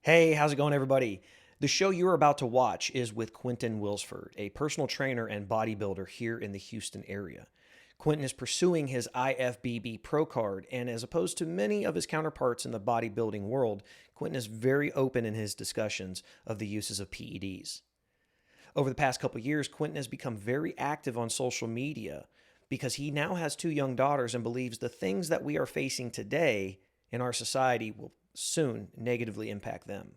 Hey, how's it going, everybody? The show you're about to watch is with Quintin Wilsford, a personal trainer and bodybuilder here in the Houston area. Quintin is pursuing his IFBB Pro card, and as opposed to many of his counterparts in the bodybuilding world, Quintin is very open in his discussions of the uses of PEDs. Over the past couple years, Quintin has become very active on social media because he now has two young daughters and believes the things that we are facing today in our society will soon negatively impact them.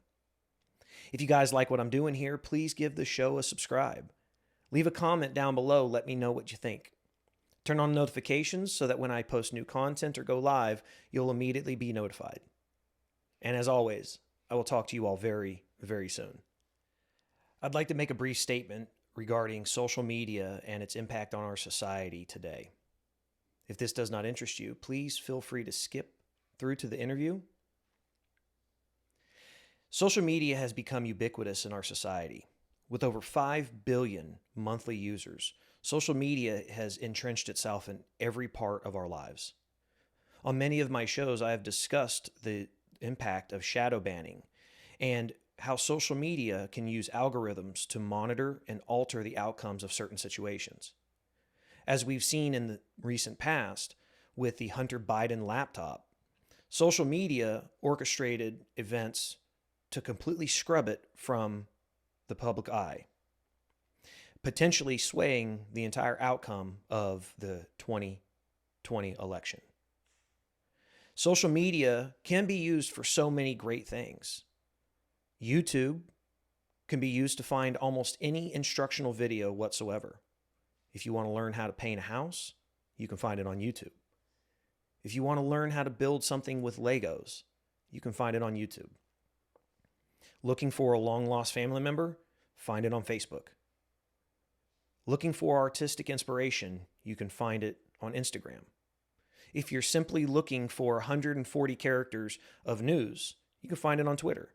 If you guys like what I'm doing here, please give the show a subscribe. Leave a comment down below, let me know what you think. Turn on notifications so that when I post new content or go live, you'll immediately be notified. And as always, I will talk to you all very, very soon. I'd like to make a brief statement regarding social media and its impact on our society today. If this does not interest you, please feel free to skip through to the interview. Social media has become ubiquitous in our society. With over 5 billion monthly users, social media has entrenched itself in every part of our lives. On many of my shows, I have discussed the impact of shadow banning and how social media can use algorithms to monitor and alter the outcomes of certain situations. As we've seen in the recent past with the Hunter Biden laptop, social media orchestrated events to completely scrub it from the public eye, potentially swaying the entire outcome of the 2020 election. Social media can be used for so many great things. YouTube can be used to find almost any instructional video whatsoever. If you want to learn how to paint a house, you can find it on YouTube. If you want to learn how to build something with Legos, you can find it on YouTube. Looking for a long-lost family member? Find it on Facebook. Looking for artistic inspiration? You can find it on Instagram. If you're simply looking for 140 characters of news, you can find it on Twitter.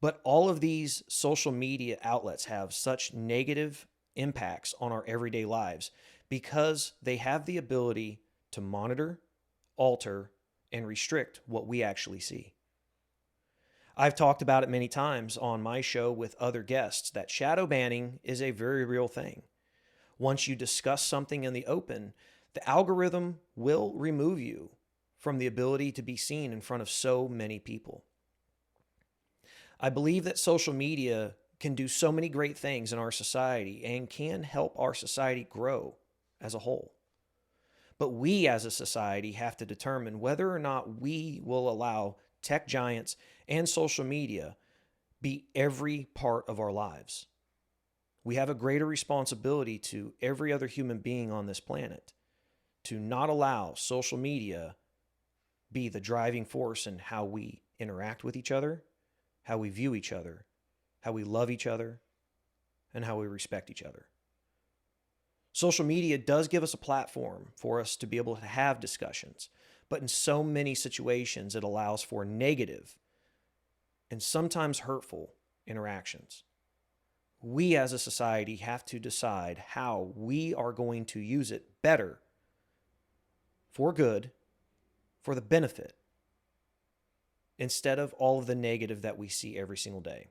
But all of these social media outlets have such negative impacts on our everyday lives because they have the ability to monitor, alter, and restrict what we actually see. I've talked about it many times on my show with other guests that shadow banning is a very real thing. Once you discuss something in the open, the algorithm will remove you from the ability to be seen in front of so many people. I believe that social media can do so many great things in our society and can help our society grow as a whole. But we as a society have to determine whether or not we will allow tech giants and social media be every part of our lives. We have a greater responsibility to every other human being on this planet to not allow social media be the driving force in how we interact with each other, how we view each other, how we love each other, and how we respect each other. Social media does give us a platform for us to be able to have discussions, but in so many situations, it allows for negative and sometimes hurtful interactions. We as a society have to decide how we are going to use it better for good, for the benefit, instead of all of the negative that we see every single day.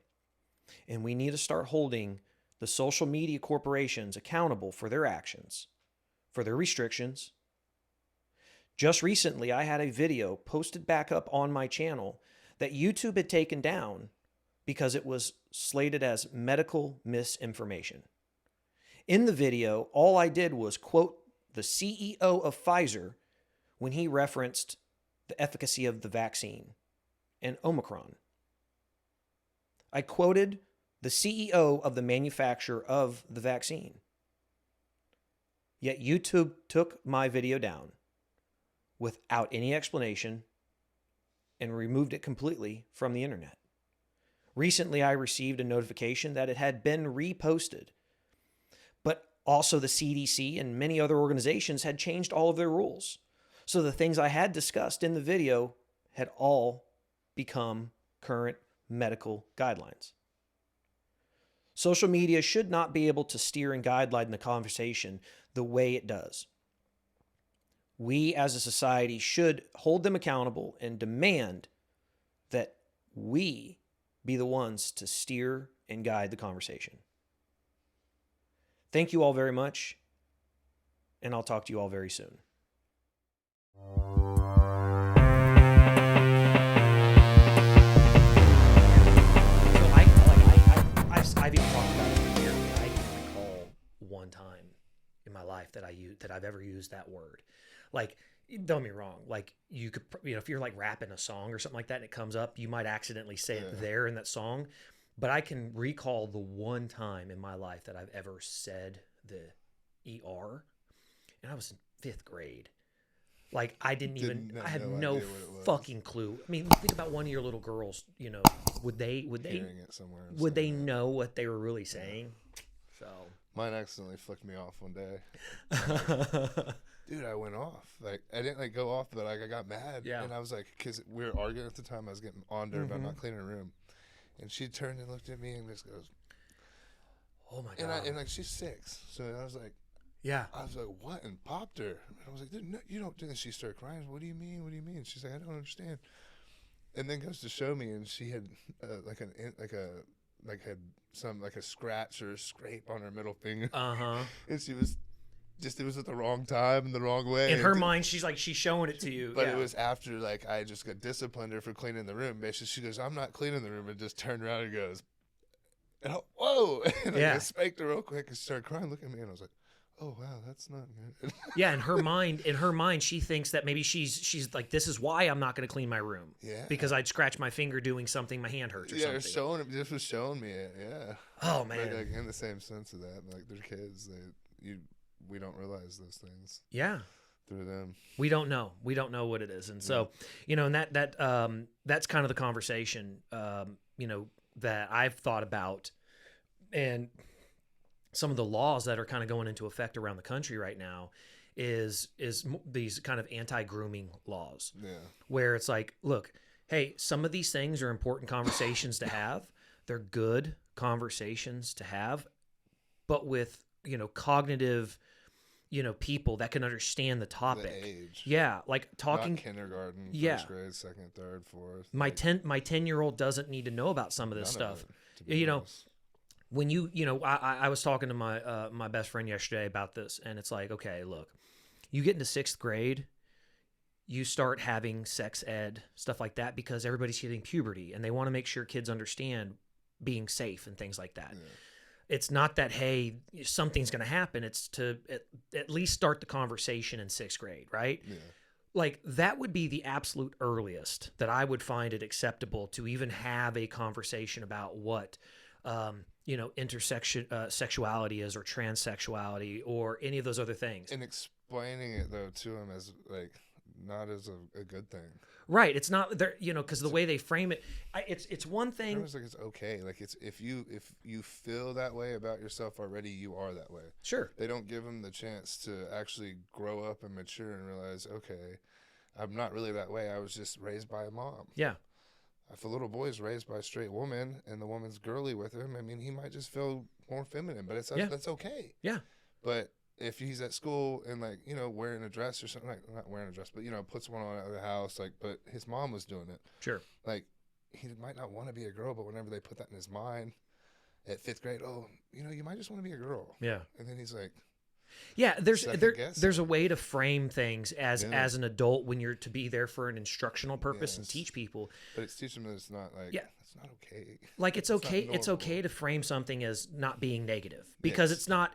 And we need to start holding the social media corporations accountable for their actions, for their restrictions. Just recently, I had a video posted back up on my channel that YouTube had taken down because it was slated as medical misinformation. In the video, all I did was quote the CEO of Pfizer when he referenced the efficacy of the vaccine and Omicron. I quoted the CEO of the manufacturer of the vaccine. Yet YouTube took my video down without any explanation and removed it completely from the internet. Recently, I received a notification that it had been reposted, but also the CDC and many other organizations had changed all of their rules. So the things I had discussed in the video had all become current medical guidelines. Social media should not be able to steer and guideline the conversation the way it does. We as a society should hold them accountable and demand that we be the ones to steer and guide the conversation. Thank you all very much, and I'll talk to you all very soon. I've even talked about it here. I can recall one time in my life that I've ever used that word. Like, don't get me wrong. Like, you could, if you're like rapping a song or something like that and it comes up, you might accidentally say it there in that song. But I can recall the one time in my life that I've ever said the ER, and I was in 5th grade. Like, I I had no fucking clue. I mean, think about one of your little girls, would they know what they were really saying? So mine accidentally flicked me off one day. Dude, I went off. Like, I didn't go off, but I got mad. Yeah. And I was like, because we were arguing at the time, I was getting on to her about not cleaning her room. And she turned and looked at me and just goes, "Oh my God." And she's 6. So I was like, yeah. I was like, what? And popped her. And I was like, no, you don't do this. She started crying. What do you mean? What do you mean? She's like, I don't understand. And then goes to show me, and she had had a scratch or a scrape on her middle finger. And she was it was at the wrong time and the wrong way. In her mind, she's showing it to you. But it was after I just got disciplined her for cleaning the room. Basically, she goes, I'm not cleaning the room, and just turned around and goes, whoa! And I spanked her real quick and she started crying. Look at me, and I was like, oh wow, that's not good. Yeah, in her mind, she thinks that maybe she's like, this is why I'm not going to clean my room. Yeah. Because I'd scratch my finger doing something, my hand hurts or something. Yeah, just was showing me it. Yeah. Oh man. Like in the same sense of that, like they're kids. We don't realize those things. Yeah. Through them. We don't know what it is, and so and that's kind of the conversation that I've thought about, and some of the laws that are kind of going into effect around the country right now is these kind of anti-grooming laws. Yeah. Where it's like, look, hey, some of these things are important conversations to have. They're good conversations to have, but with, cognitive, people that can understand the topic. The age. Yeah. Like talking. Not kindergarten, first grade, second, third, fourth. My 10-year-old doesn't need to know about some of this stuff. When I was talking to my best friend yesterday about this, and it's like, okay, look, you get into 6th grade, you start having sex ed, stuff like that, because everybody's hitting puberty, and they want to make sure kids understand being safe and things like that. Yeah. It's not that, hey, something's going to happen. It's to at least start the conversation in 6th grade, right? Yeah. Like, that would be the absolute earliest that I would find it acceptable to even have a conversation about what sexuality is, or transsexuality, or any of those other things. And explaining it though to them as not as a good thing. Right. It's not there, because the way they frame it, it's one thing. I was like, it's okay. Like, it's if you feel that way about yourself already, you are that way. Sure. They don't give them the chance to actually grow up and mature and realize, okay, I'm not really that way. I was just raised by a mom. Yeah. If a little boy is raised by a straight woman and the woman's girly with him, I mean, he might just feel more feminine, but that's okay. Yeah. But if he's at school and wearing a dress or something, not wearing a dress, but puts one on at the house, but his mom was doing it. Sure. Like, he might not want to be a girl, but whenever they put that in his mind at 5th grade, you might just want to be a girl. Yeah. And then he's like, yeah, there's a way to frame things as an adult when you're to be there for an instructional purpose and teach people. But it's teaching them that it's not it's not okay. Like, it's okay. It's okay to frame something as not being negative, because it's not.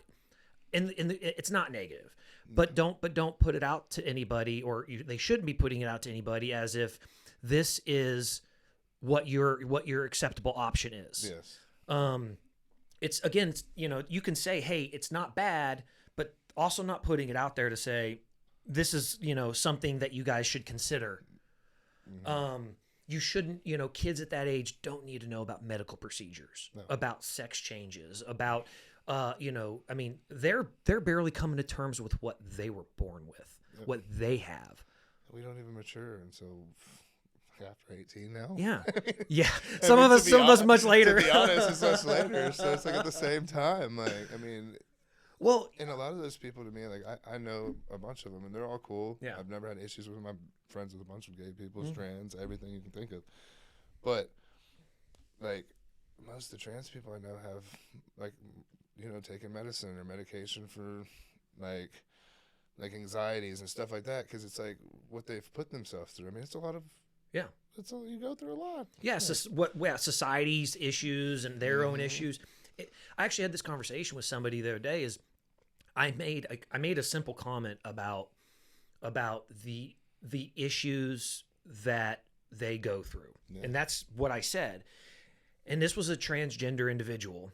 It's not negative, but don't put it out to anybody, or they shouldn't be putting it out to anybody as if this is what your acceptable option is. Yes. It's again, you can say, hey, it's not bad, but also not putting it out there to say this is something that you guys should consider. Mm-hmm. You shouldn't, kids at that age don't need to know about medical procedures, about sex changes, about. I mean, they're barely coming to terms with what they were born with, what they have. We don't even mature until after 18 now. Yeah, yeah. Some of us much later. To be honest, it's much later. So it's at the same time. Well, and a lot of those people to me, I know a bunch of them, and they're all cool. I've never had issues with them. I'm friends with a bunch of gay people, trans, everything you can think of. But like most of the trans people I know have like, you know, taken medicine or medication for like anxieties and stuff like that, because it's like what they've put themselves through. I mean, it's a lot of it's all, you go through a lot. Yeah, society's issues and their own issues. I actually had this conversation with somebody the other day. Is I made a simple comment about the issues that they go through, and that's what I said. And this was a transgender individual,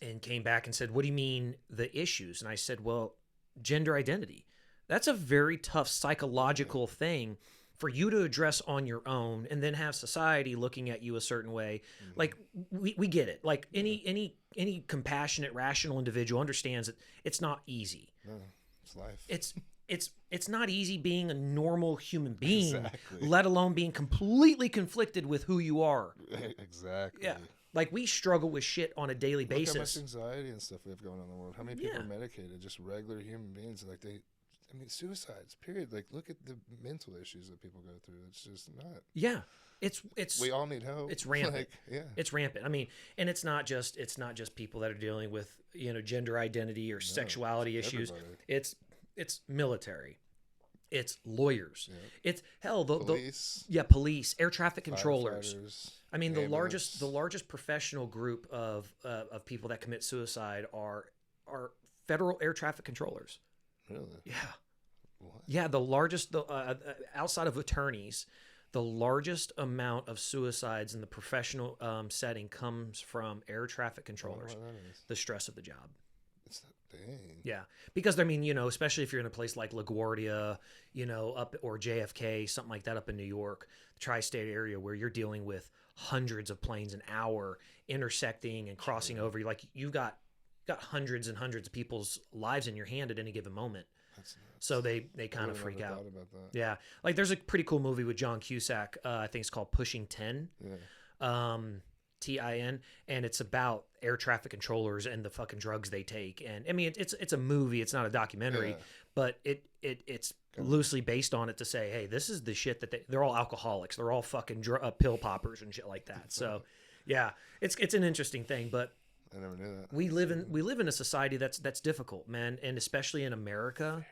and came back and said, "What do you mean the issues?" And I said, "Well, gender identity. That's a very tough psychological thing for you to address on your own, and then have society looking at you a certain way." Like we get it. Like any compassionate, rational individual understands that it's not easy. No, it's life. It's not easy being a normal human being, let alone being completely conflicted with who you are. Exactly. Yeah. Like, we struggle with shit on a daily basis. Look how much anxiety and stuff we have going on in the world. How many people are medicated? Just regular human beings. Like, suicides, period. Like, look at the mental issues that people go through. It's just not. Yeah. It's we all need help. It's rampant. Like, It's rampant. I mean, and it's not just people that are dealing with, you know, gender identity or sexuality issues. Everybody. It's military. It's lawyers. Yeah. It's hell police. Police, air traffic controllers. I mean, ambulance. the largest professional group of people that commit suicide are federal air traffic controllers. Really? Yeah. What? Yeah, the largest outside of attorneys, the largest amount of suicides in the professional setting comes from air traffic controllers. The stress of the job. Dang. Yeah, because I mean, you know, especially if you're in a place like LaGuardia, you know, or JFK, something like that up in New York, the tri-state area, where you're dealing with hundreds of planes an hour intersecting and crossing over. Like, you've got hundreds and hundreds of people's lives in your hand at any given moment. That's nuts. So they kind of freak out. About that. Yeah, like there's a pretty cool movie with John Cusack. I think it's called Pushing 10. Yeah. TIN, and it's about air traffic controllers and the fucking drugs they take. And I mean, it's a movie, it's not a documentary, but it's loosely based on it to say, hey, this is the shit that they're all alcoholics, they're all fucking pill poppers and shit like that. So yeah, it's an interesting thing, but I never knew that. We live in a society that's difficult, man, and especially in America.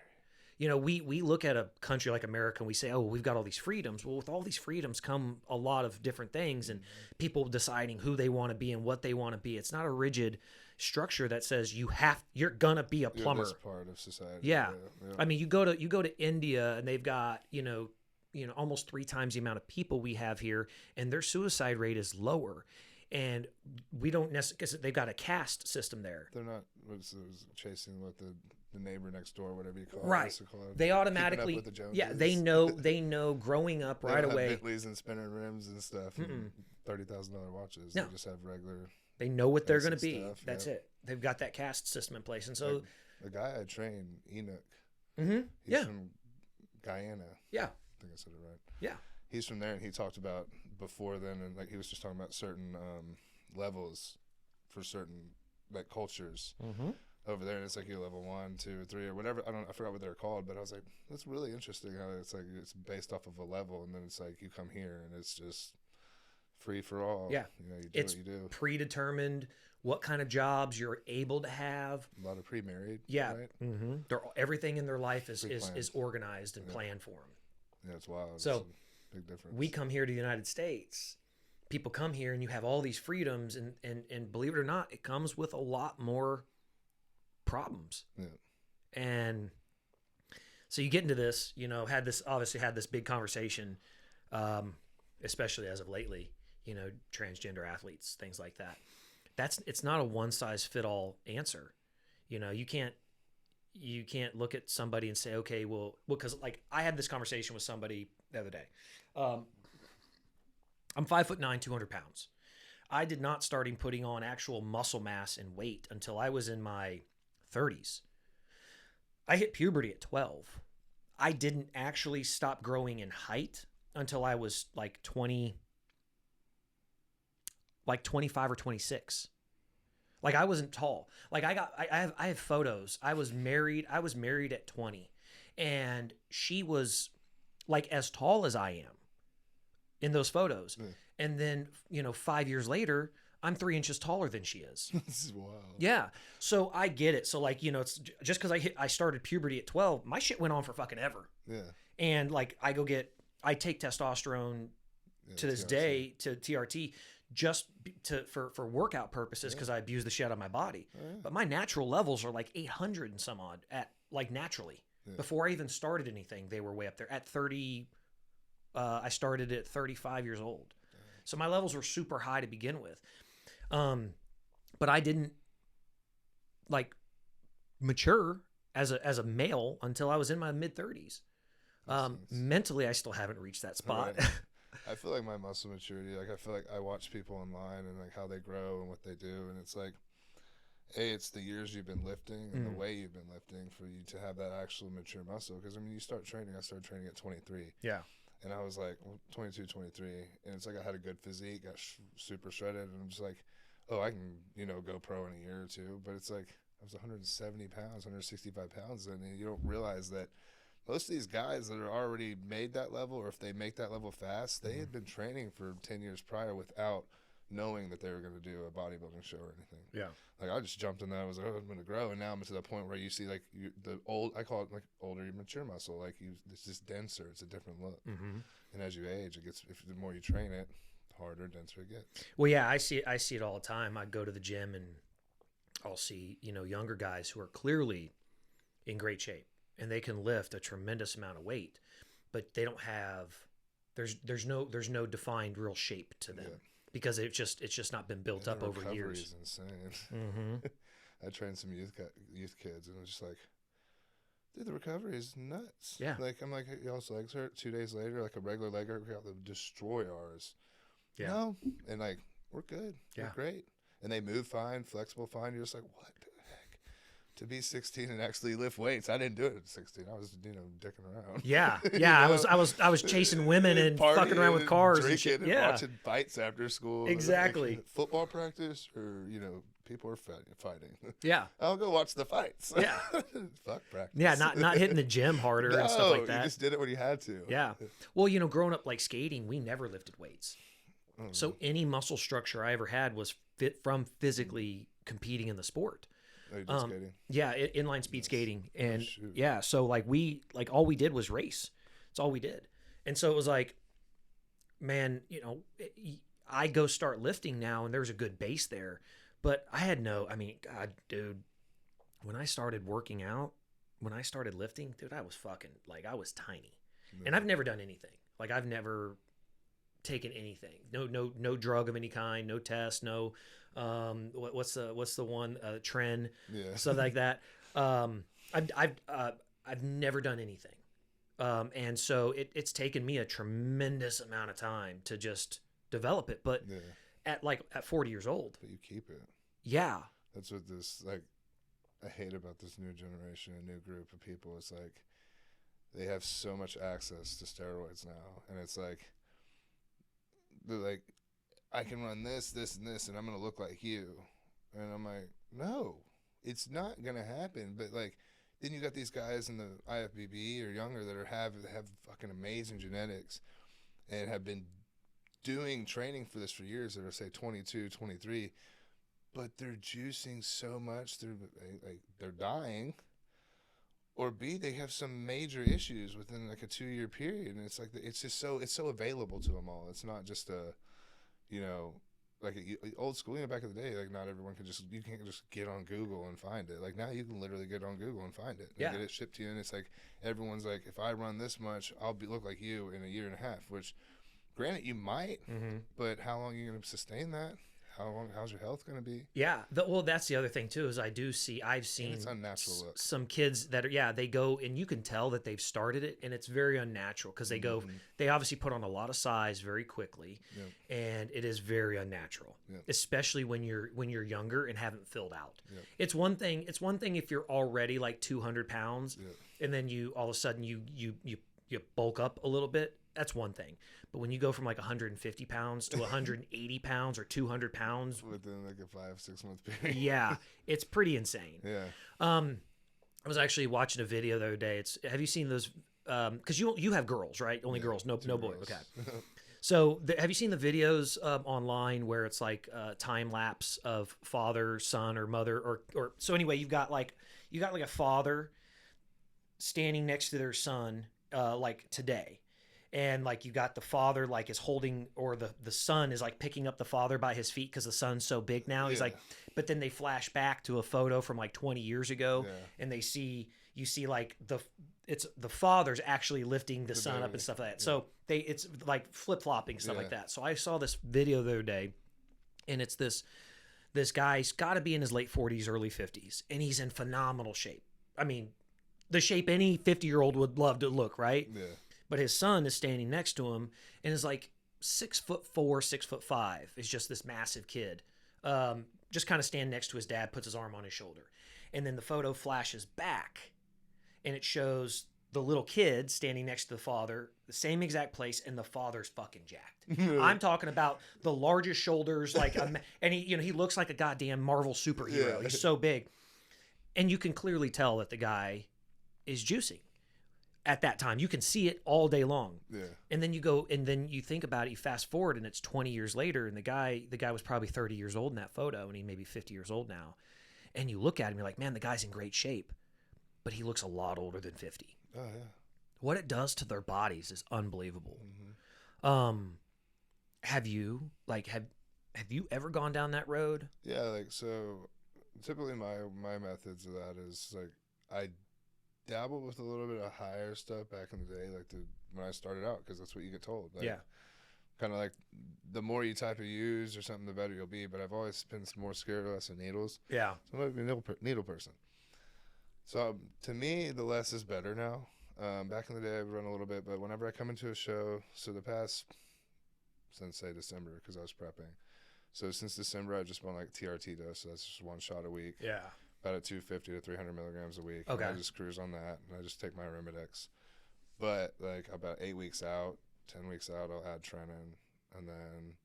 You know, we look at a country like America and we say, oh, we've got all these freedoms. Well, with all these freedoms come a lot of different things, and people deciding who they want to be and what they want to be. It's not a rigid structure that says you're gonna be a plumber. You're this part of society. Yeah. I mean, you go to India, and they've got, you know, almost 3 times the amount of people we have here, and their suicide rate is lower. And we don't necessarily, because they've got a caste system there. They're not chasing what the neighbor next door, whatever you call it. Right. They automatically, they know growing up right away. They don't have Bentleys and spinning rims and stuff, and $30,000 watches. No. They just have regular. They know what they're going to be. That's it. They've got that caste system in place, and so like, the guy I trained, Enoch. He's from Guyana. Yeah. I think I said it right. Yeah. He's from there, and he talked about before then, and like he was just talking about certain levels for certain like cultures over there, and it's like you're level 1, 2, 3, or whatever. I forgot what they're called, but I was like, that's really interesting how it's like it's based off of a level, and then it's like you come here and it's just free for all. Yeah, you know, you do it's what you do. Predetermined what kind of jobs you're able to have. A lot of pre-married. Yeah, right? Everything in their life is organized and planned for them. Yeah, it's wild. So big difference. We come here to the United States. People come here and you have all these freedoms, and believe it or not, it comes with a lot more problems. Yeah. And so you get into this, you know, had this big conversation, especially as of lately, you know, transgender athletes, things like that. It's not a one size fit all answer. You know, you can't look at somebody and say, okay, well, because like I had this conversation with somebody the other day. I'm 5'9", 200 pounds. I did not start putting on actual muscle mass and weight until I was in my 30s. I hit puberty at 12. I didn't actually stop growing in height until I was like 25 or 26. Like, I wasn't tall. Like, I have photos. I was married at 20, and she was like as tall as I am in those photos. And then, 5 years later, I'm 3 inches taller than she is. This is wild. Yeah. So I get it. So like, it's just because I started puberty at 12, my shit went on for fucking ever. Yeah. And like I take testosterone to this day to TRT just for workout purposes because I abuse the shit out of my body. Oh, yeah. But my natural levels are like 800 and some odd at like naturally. Yeah. Before I even started anything, they were way up there. At 30, I started at 35 years old. Dang. So my levels were super high to begin with. But I didn't like mature as a male until I was in my mid 30s. Mentally, I still haven't reached that spot. Right. I feel like my muscle maturity, like I feel like I watch people online and like how they grow and what they do. And it's like, it's the years you've been lifting and the way you've been lifting for you to have that actual mature muscle. Because I mean, I started training at 23. Yeah. And I was like 22, 23. And it's like I had a good physique, got super shredded. And I'm just like, oh, I can, go pro in a year or two. But it's like I was 170 pounds, 165 pounds. And you don't realize that most of these guys that are already made that level, or if they make that level fast, they had been training for 10 years prior without knowing that they were going to do a bodybuilding show or anything. Yeah. Like I just jumped in that. I was like, oh, I'm going to grow. And now I'm to the point where you see like I call it like older, mature muscle. Like it's just denser. It's a different look. Mm-hmm. And as you age, it gets, the more you train it, the harder, denser it gets. Well, yeah, I see it all the time. I go to the gym and I'll see, younger guys who are clearly in great shape and they can lift a tremendous amount of weight, but they don't have, there's no defined real shape to them. Yeah. Because it's just not been built up over years. Is insane. Mm-hmm. I trained some youth kids, and it was just like, dude, the recovery is nuts. Yeah. Like I'm like, y'all's legs hurt. 2 days later, like a regular leg hurt, we got to destroy ours. Yeah. No, and like we're good. Yeah. We're great, and they move fine, flexible fine. You're just like, what the heck? To be 16 and actually lift weights, I didn't do it at 16. I was, dicking around. Yeah, yeah. I was chasing women and fucking around with cars and shit. Yeah, watching fights after school. Exactly. Like, football practice, or people are fighting. Yeah, I'll go watch the fights. Yeah, fuck practice. Yeah, not hitting the gym harder and stuff like that. You just did it when you had to. Yeah. Well, growing up like skating, we never lifted weights. Mm-hmm. So any muscle structure I ever had was from physically competing in the sport. Oh, you did skating? Yeah, inline speed skating. And yeah, so like all we did was race. That's all we did. And so it was like, man, I go start lifting now and there's a good base there. But I had God, dude, when I started working out, when I started lifting, dude, I was fucking, like, I was tiny. Yeah. And I've never done anything. Like, I've never taken anything. No drug of any kind, no test, no... what's the one trend, stuff like that. I've never done anything, and so it's taken me a tremendous amount of time to just develop it. But at 40 years old, but you keep it. Yeah, that's what this I hate about this new generation, a new group of people. It's like they have so much access to steroids now, and it's like they're like, I can run this, this, and this, and I'm going to look like you. And I'm like, no, it's not going to happen. But, like, then you got these guys in the IFBB or younger that have fucking amazing genetics and have been doing training for this for years that are, say, 22, 23. But they're juicing so much, they're dying. Or B, they have some major issues within, like, a 2-year period. And it's like, it's so available to them all. It's not just a... like old school, back in the day, like not everyone you can't just get on Google and find it. Like now you can literally get on Google and find it and get it shipped to you. And it's like, everyone's like, if I run this much, I'll look like you in a year and a half, which granted you might, but how long are you going to sustain that? How's your health going to be? Yeah. Well, that's the other thing too, is I've seen it's unnatural look. Some kids that are, they go and you can tell that they've started it and it's very unnatural because they they obviously put on a lot of size very quickly and it is very unnatural, especially when you're younger and haven't filled out. It's one thing if you're already like 200 pounds and then you, all of a sudden you bulk up a little bit. That's one thing. But when you go from like 150 pounds to 180 pounds or 200 pounds within like a 5-6 month period, it's pretty insane. I was actually watching a video the other day. Have you seen those? Because you have girls, right? Only girls, no boys. Okay. So have you seen the videos online where it's like time lapse of father, son, or mother, or so anyway, you got like a father standing next to their son, like today. And like you got the father like is holding, or the son is like picking up the father by his feet because the son's so big now. He's like, but then they flash back to a photo from like 20 years ago, and you see like it's the father's actually lifting the son up and stuff like that. So it's like flip flopping stuff like that. So I saw this video the other day, and it's this guy's got to be in his late 40s, early 50s, and he's in phenomenal shape. I mean, the shape any 50-year-old would love to look, right? Yeah. But his son is standing next to him and is like 6'4", 6'5". Is just this massive kid. Just kind of standing next to his dad, puts his arm on his shoulder. And then the photo flashes back and it shows the little kid standing next to the father, the same exact place, and the father's fucking jacked. I'm talking about the largest shoulders, like, and he looks like a goddamn Marvel superhero. He's so big. And you can clearly tell that the guy is juicing. At that time, you can see it all day long. Yeah. And then you think about it, you fast forward and it's 20 years later, and the guy was probably 30 years old in that photo, and he may be 50 years old now. And you look at him, you're like, man, the guy's in great shape, but he looks a lot older than 50. Oh yeah. What it does to their bodies is unbelievable. Mm-hmm. Have you ever gone down that road? Yeah, like, so typically my methods of that is like I dabbled with a little bit of higher stuff back in the day, like when I started out, because that's what you get told. Like, yeah. Kind of like the more you type of use or something, the better you'll be. But I've always been more scared of less of needles. Yeah. So I'm a needle person. So to me, the less is better now. Back in the day, I would run a little bit, but whenever I come into a show, so since say December, because I was prepping. So since December, I just went like TRT dose. So that's just one shot a week. Yeah. About at 250 to 300 milligrams a week. Okay. And I just cruise on that, and I just take my Arimidex. But like about 8 weeks out, 10 weeks out, I'll add Trenin, and then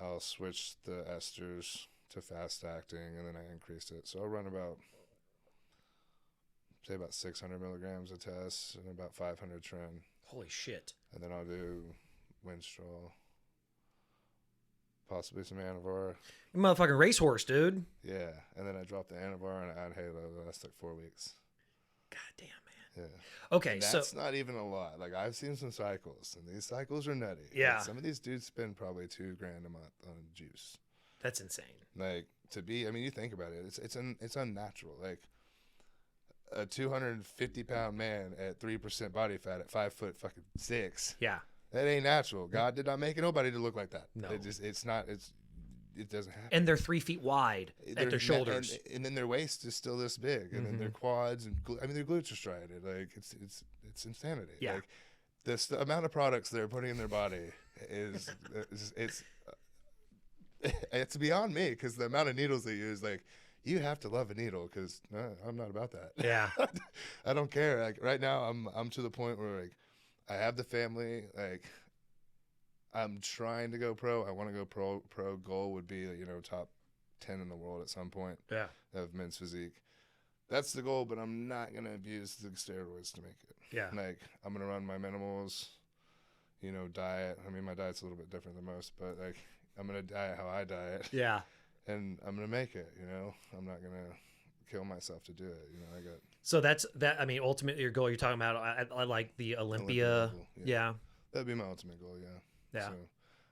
I'll switch the esters to fast acting, and then I increased it. So I'll run about 600 milligrams a test and about 500 Tren. Holy shit. And then I'll do Winstrol. Possibly some Anavar. You motherfucking racehorse, dude. Yeah. And then I dropped the Anavar and I add Halo the last like 4 weeks. God damn, man. Yeah. Okay, and that's not even a lot. Like, I've seen some cycles, and these cycles are nutty. Yeah. Like, some of these dudes spend probably $2,000 a month on juice. That's insane. Like, you think about it. It's unnatural. Like, a 250-pound man at 3% body fat at 5'6". Yeah. That ain't natural. God did not make nobody to look like that. No. It doesn't happen. And they're 3 feet wide at their shoulders. And then their waist is still this big. And then their quads and their glutes are striated. Like, it's insanity. Yeah. Like, the amount of products they're putting in their body it's beyond me, because the amount of needles they use, like, you have to love a needle, because I'm not about that. Yeah. I don't care. Like, right now, I'm to the point where, like, I have the family. Like, I'm trying to go pro. I want to go pro. Pro goal would be, top 10 in the world at some point. Yeah. Of men's physique. That's the goal, but I'm not going to abuse the steroids to make it. Yeah. Like, I'm going to run my minimals, diet. I mean, my diet's a little bit different than most, but, like, I'm going to diet how I diet. Yeah. And I'm going to make it, I'm not going to kill myself to do it. So that's that. I mean, ultimately your goal you're talking about, I like the Olympia. Goal, yeah. That'd be my ultimate goal. Yeah. Yeah. So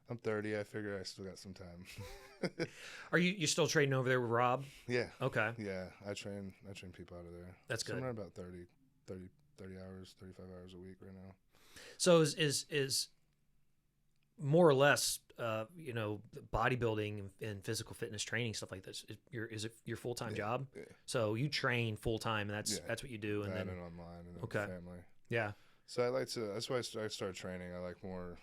I'm 30. I figure I still got some time. Are you still training over there with Rob? Yeah. Okay. Yeah. I train people out of there. That's good. Somewhere about 30 hours, 35 hours a week right now. So is more or less, bodybuilding and physical fitness training, stuff like this, is it your full-time job? Yeah. So you train full-time, and that's what you do. And then online, and then family. Yeah. So that's why I started training. I like more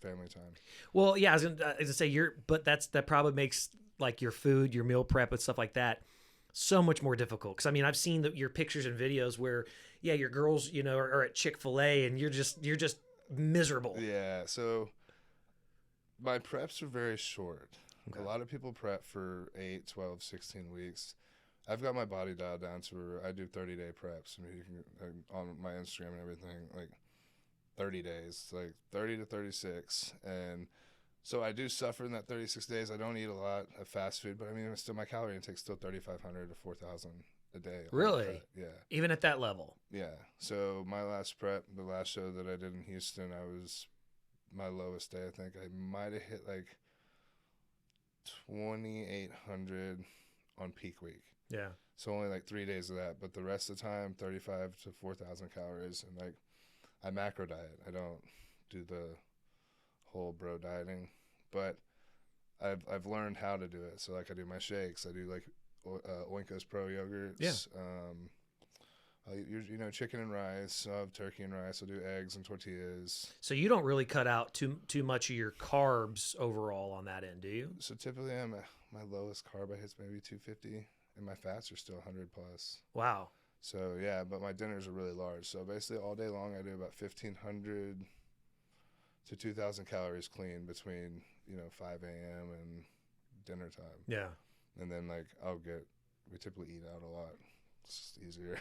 family time. Well, yeah, I was gonna say that probably makes like your food, your meal prep and stuff like that so much more difficult. Because I mean, I've seen your pictures and videos where, your girls, are at Chick-fil-A and you're just miserable. Yeah. So my preps are very short. Okay. A lot of people prep for 8, 12, 16 weeks. I've got my body dialed down to where I do 30-day preps. I mean, you can, on my Instagram and everything. Like, 30 days, like 30 to 36. And so I do suffer in that 36 days. I don't eat a lot of fast food, but I mean, still my calorie intake's still 3,500 to 4,000 a day. Really? Yeah. Even at that level? Yeah. So my last prep, the last show that I did in Houston, my lowest day, I think I might have hit like 2,800 on peak week. Yeah. So only like 3 days of that, but the rest of the time, 35 to 4,000 calories. And like, I macro diet. I don't do the whole bro dieting, but I've learned how to do it. So like I do my shakes. I do like Oinko's Pro yogurts. Yeah. You know, chicken and rice. I'll have turkey and rice. I'll do eggs and tortillas. So you don't really cut out too much of your carbs overall on that end, do you? So typically, my lowest carb I hit's maybe 250, and my fats are still 100 plus. Wow. So yeah, but my dinners are really large. So basically, all day long, I do about 1,500 to 2,000 calories clean between 5 a.m. and dinner time. Yeah. And then like we typically eat out a lot. It's just easier.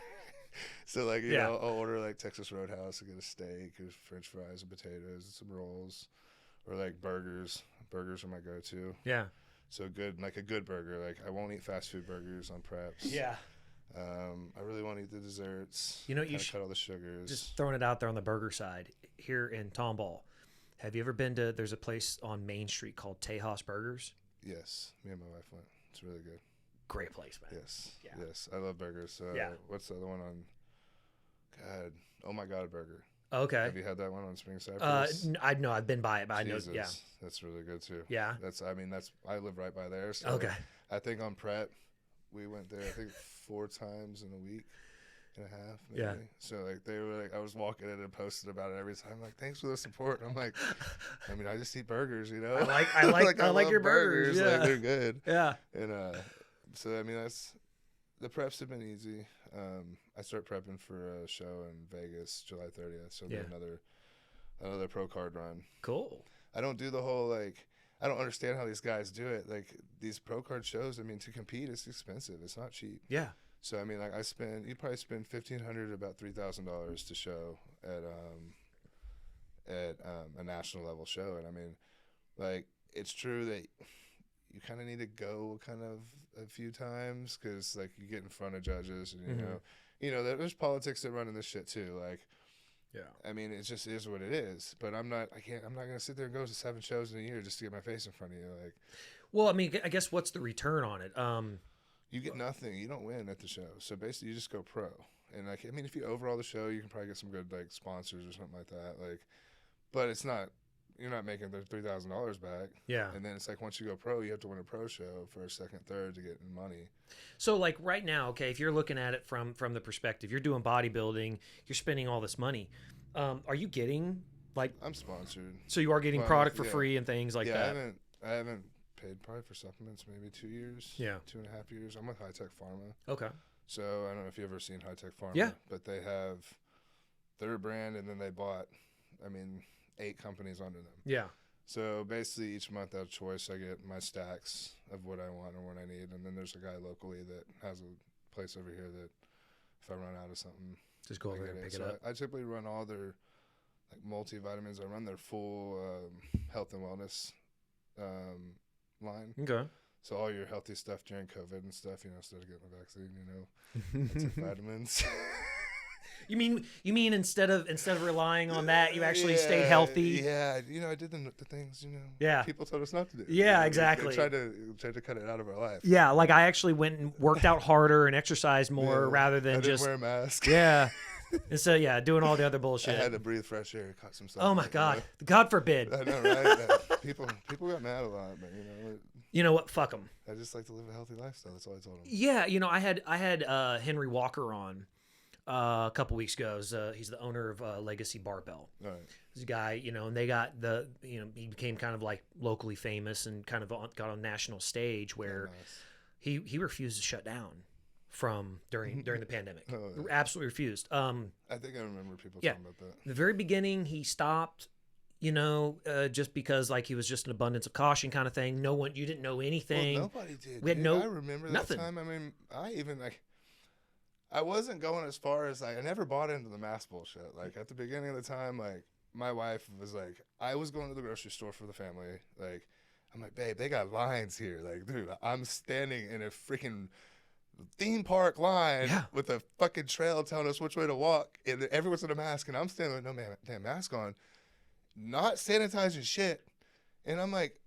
So like you know, I'll order like Texas Roadhouse and get a steak, or French fries and potatoes and some rolls, or like burgers. Burgers are my go-to. Yeah. So a good burger. Like I won't eat fast food burgers on preps. Yeah. I really want to eat the desserts. You cut all the sugars. Just throwing it out there on the burger side here in Tomball. Have you ever been to? There's a place on Main Street called Tejas Burgers. Yes, me and my wife went. It's really good. Great place, man. Yes. Yeah. Yes, I love burgers. What's the other one on? God, Oh My God Burger. Okay. Have you had that one on Spring Cypress? I know I've been by it, but Jesus, I know. Yeah, that's really good too. Yeah. I live right by there. So okay. I think on prep, we went there. I think 4 times in a week and a half. Maybe. Yeah. So like they were like, I was walking in and posted about it every time. Like, thanks for the support. And I'm like, I mean, I just eat burgers, you know. I like your burgers. Yeah. Like they're good. Yeah. And so I mean the preps have been easy. I start prepping for a show in Vegas July 30th. So there's another pro card run. Cool. I don't do the whole like. I don't understand how these guys do it. Like these pro card shows, I mean, to compete, it's expensive. It's not cheap. Yeah. So I mean, like you probably spend $1,500 to about $3,000 to show at a national level show. And I mean, like it's true that you kind of need to go kind of a few times because like you get in front of judges and you know there's politics that run in this shit too. Like. Yeah, I mean, it just is what it is. But I'm not gonna sit there and go to 7 shows in a year just to get my face in front of you. Like, well, I mean, I guess what's the return on it? You get nothing. You don't win at the show. So basically, you just go pro. And like, I mean, if you overall the show, you can probably get some good like sponsors or something like that. Like, but it's not. You're not making the $3,000 back. Yeah. And then it's like once you go pro, you have to win a pro show first, second, third to get money. So like right now, okay, if you're looking at it from the perspective, you're doing bodybuilding, you're spending all this money. Are you getting like? I'm sponsored. So you are getting product for free and things like that. I haven't paid probably for supplements maybe 2 years. Yeah. 2.5 years. I'm with High Tech Pharma. Okay. So I don't know if you've ever seen High Tech Pharma. Yeah. But they have their brand, and then they bought, 8 companies under them. Yeah. So basically each month I have a choice. I get my stacks of what I want or what I need. And then there's a guy locally that has a place over here that if I run out of something, just go over there and pick it up. I typically run all their like multivitamins. I run their full health and wellness line. Okay. So all your healthy stuff during COVID and stuff, instead of getting the vaccine, lots of vitamins. You mean instead of relying on that, you actually stayed healthy? Yeah, I did the things, Yeah. people told us not to do. Yeah, exactly. They tried to cut it out of our life. Yeah, like I actually went and worked out harder and exercised more rather than just wear a mask. Yeah. And so doing all the other bullshit. I had to breathe fresh air, cut some stuff. Oh my God. God forbid. I know, right? People got mad a lot, but you know what? Fuck them. I just like to live a healthy lifestyle. That's all I told them. Yeah, I had Henry Walker on a couple weeks ago. He's the owner of Legacy Barbell. Right. He's a guy, and they got he became kind of like locally famous and kind of got on national stage where he refused to shut down during the pandemic. Oh, yeah. Absolutely refused. I think I remember people talking about that. The very beginning he stopped, just because like he was just an abundance of caution kind of thing. You didn't know anything. Well, nobody did. We had I remember nothing. That time. I even I wasn't going as far as I never bought into the mass bullshit. Like at the beginning of the time, like my wife was like, I was going to the grocery store for the family. Like, I'm like, babe, they got lines here. Like, dude, I'm standing in a freaking theme park line with a fucking trail telling us which way to walk, and everyone's in a mask, and I'm standing with no damn mask on, not sanitizing shit. And I'm like,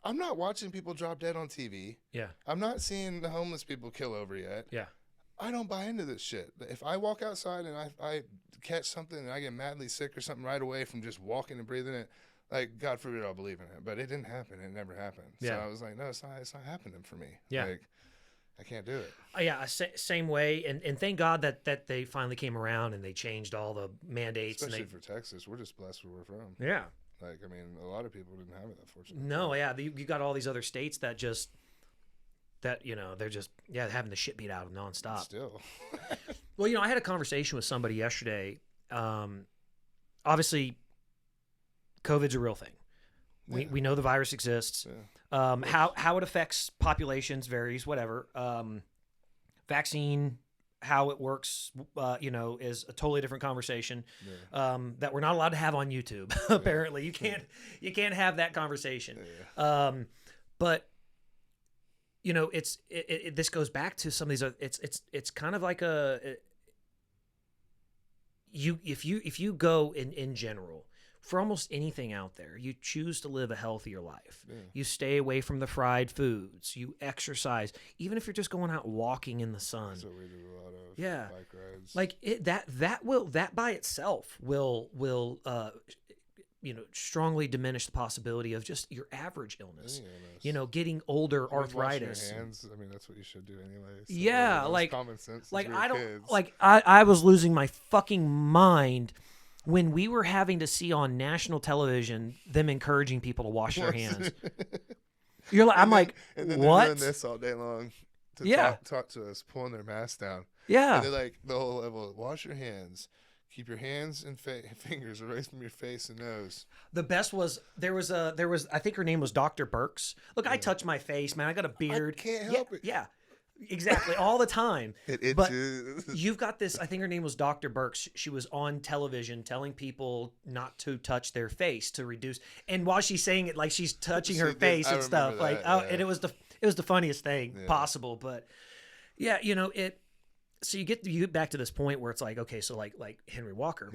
I'm not watching people drop dead on TV. Yeah. I'm not seeing the homeless people kill over yet. Yeah. I don't buy into this shit. If I walk outside and I catch something and I get madly sick or something right away from just walking and breathing it, like, God forbid I'll believe in it. But it didn't happen. It never happened. Yeah. So I was like, no, it's not happening for me. Yeah. Like, I can't do it. Yeah, same way. And thank God that they finally came around and they changed all the mandates. Especially for Texas. We're just blessed where we're from. Yeah. Like, I mean, a lot of people didn't have it, unfortunately. No, yeah. You got all these other states that just... that, you know, they're just, having the shit beat out of them nonstop. Still. Well, you know, I had a conversation with somebody yesterday. Obviously, COVID's a real thing. We know the virus exists. Yeah. How it affects populations varies, whatever. Vaccine, how it works, you know, is a totally different conversation that we're not allowed to have on YouTube. Apparently, you can't have that conversation. Yeah. But you know, this goes back to some of these. It's kind of like if you go in general for almost anything out there, you choose to live a healthier life. Yeah. You stay away from the fried foods. You exercise, even if you're just going out walking in the sun. That's what we do a lot of. Bike rides. Like that by itself will you know, strongly diminish the possibility of just your average illness. You know, getting older, arthritis. Wash your hands. I mean, that's what you should do anyway. So yeah, like common sense. Like I don't kids. like I was losing my fucking mind when we were having to see on national television them encouraging people to wash their hands. You're like, I'm like, and then what? They're doing this all day long to talk to us, pulling their masks down. Yeah, and they're like the whole level. Wash your hands. Keep your hands and fingers away from your face and nose. The best was there was I think her name was Dr. Burks. Look, I touch my face, man. I got a beard. I can't help it. Yeah, exactly, all the time. It itches. But you've got this. I think her name was Dr. Burks. She was on television telling people not to touch their face to reduce. And while she's saying it, like she's touching her face and stuff, like and it was the funniest thing possible. But yeah, you know it. So you get back to this point where it's like, okay, so like Henry Walker,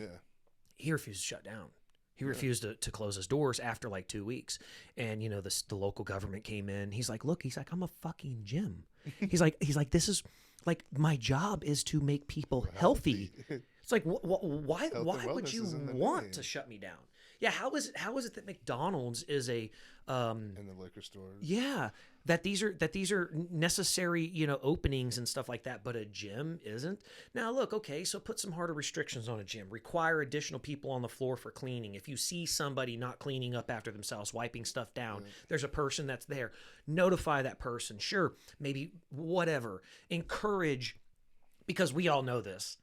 he refused to shut down. He refused to close his doors after like 2 weeks. And, you know, the local government came in. He's like, look, I'm a fucking gym. He's like, this is like, my job is to make people healthy. It's like, why would you want to shut me down? Yeah, how is it that McDonald's is a in the liquor stores? Yeah, that these are necessary, you know, openings and stuff like that, but a gym isn't. Now look, okay, so put some harder restrictions on a gym. Require additional people on the floor for cleaning. If you see somebody not cleaning up after themselves, wiping stuff down, there's a person that's there. Notify that person. Sure, maybe whatever. Encourage, because we all know this.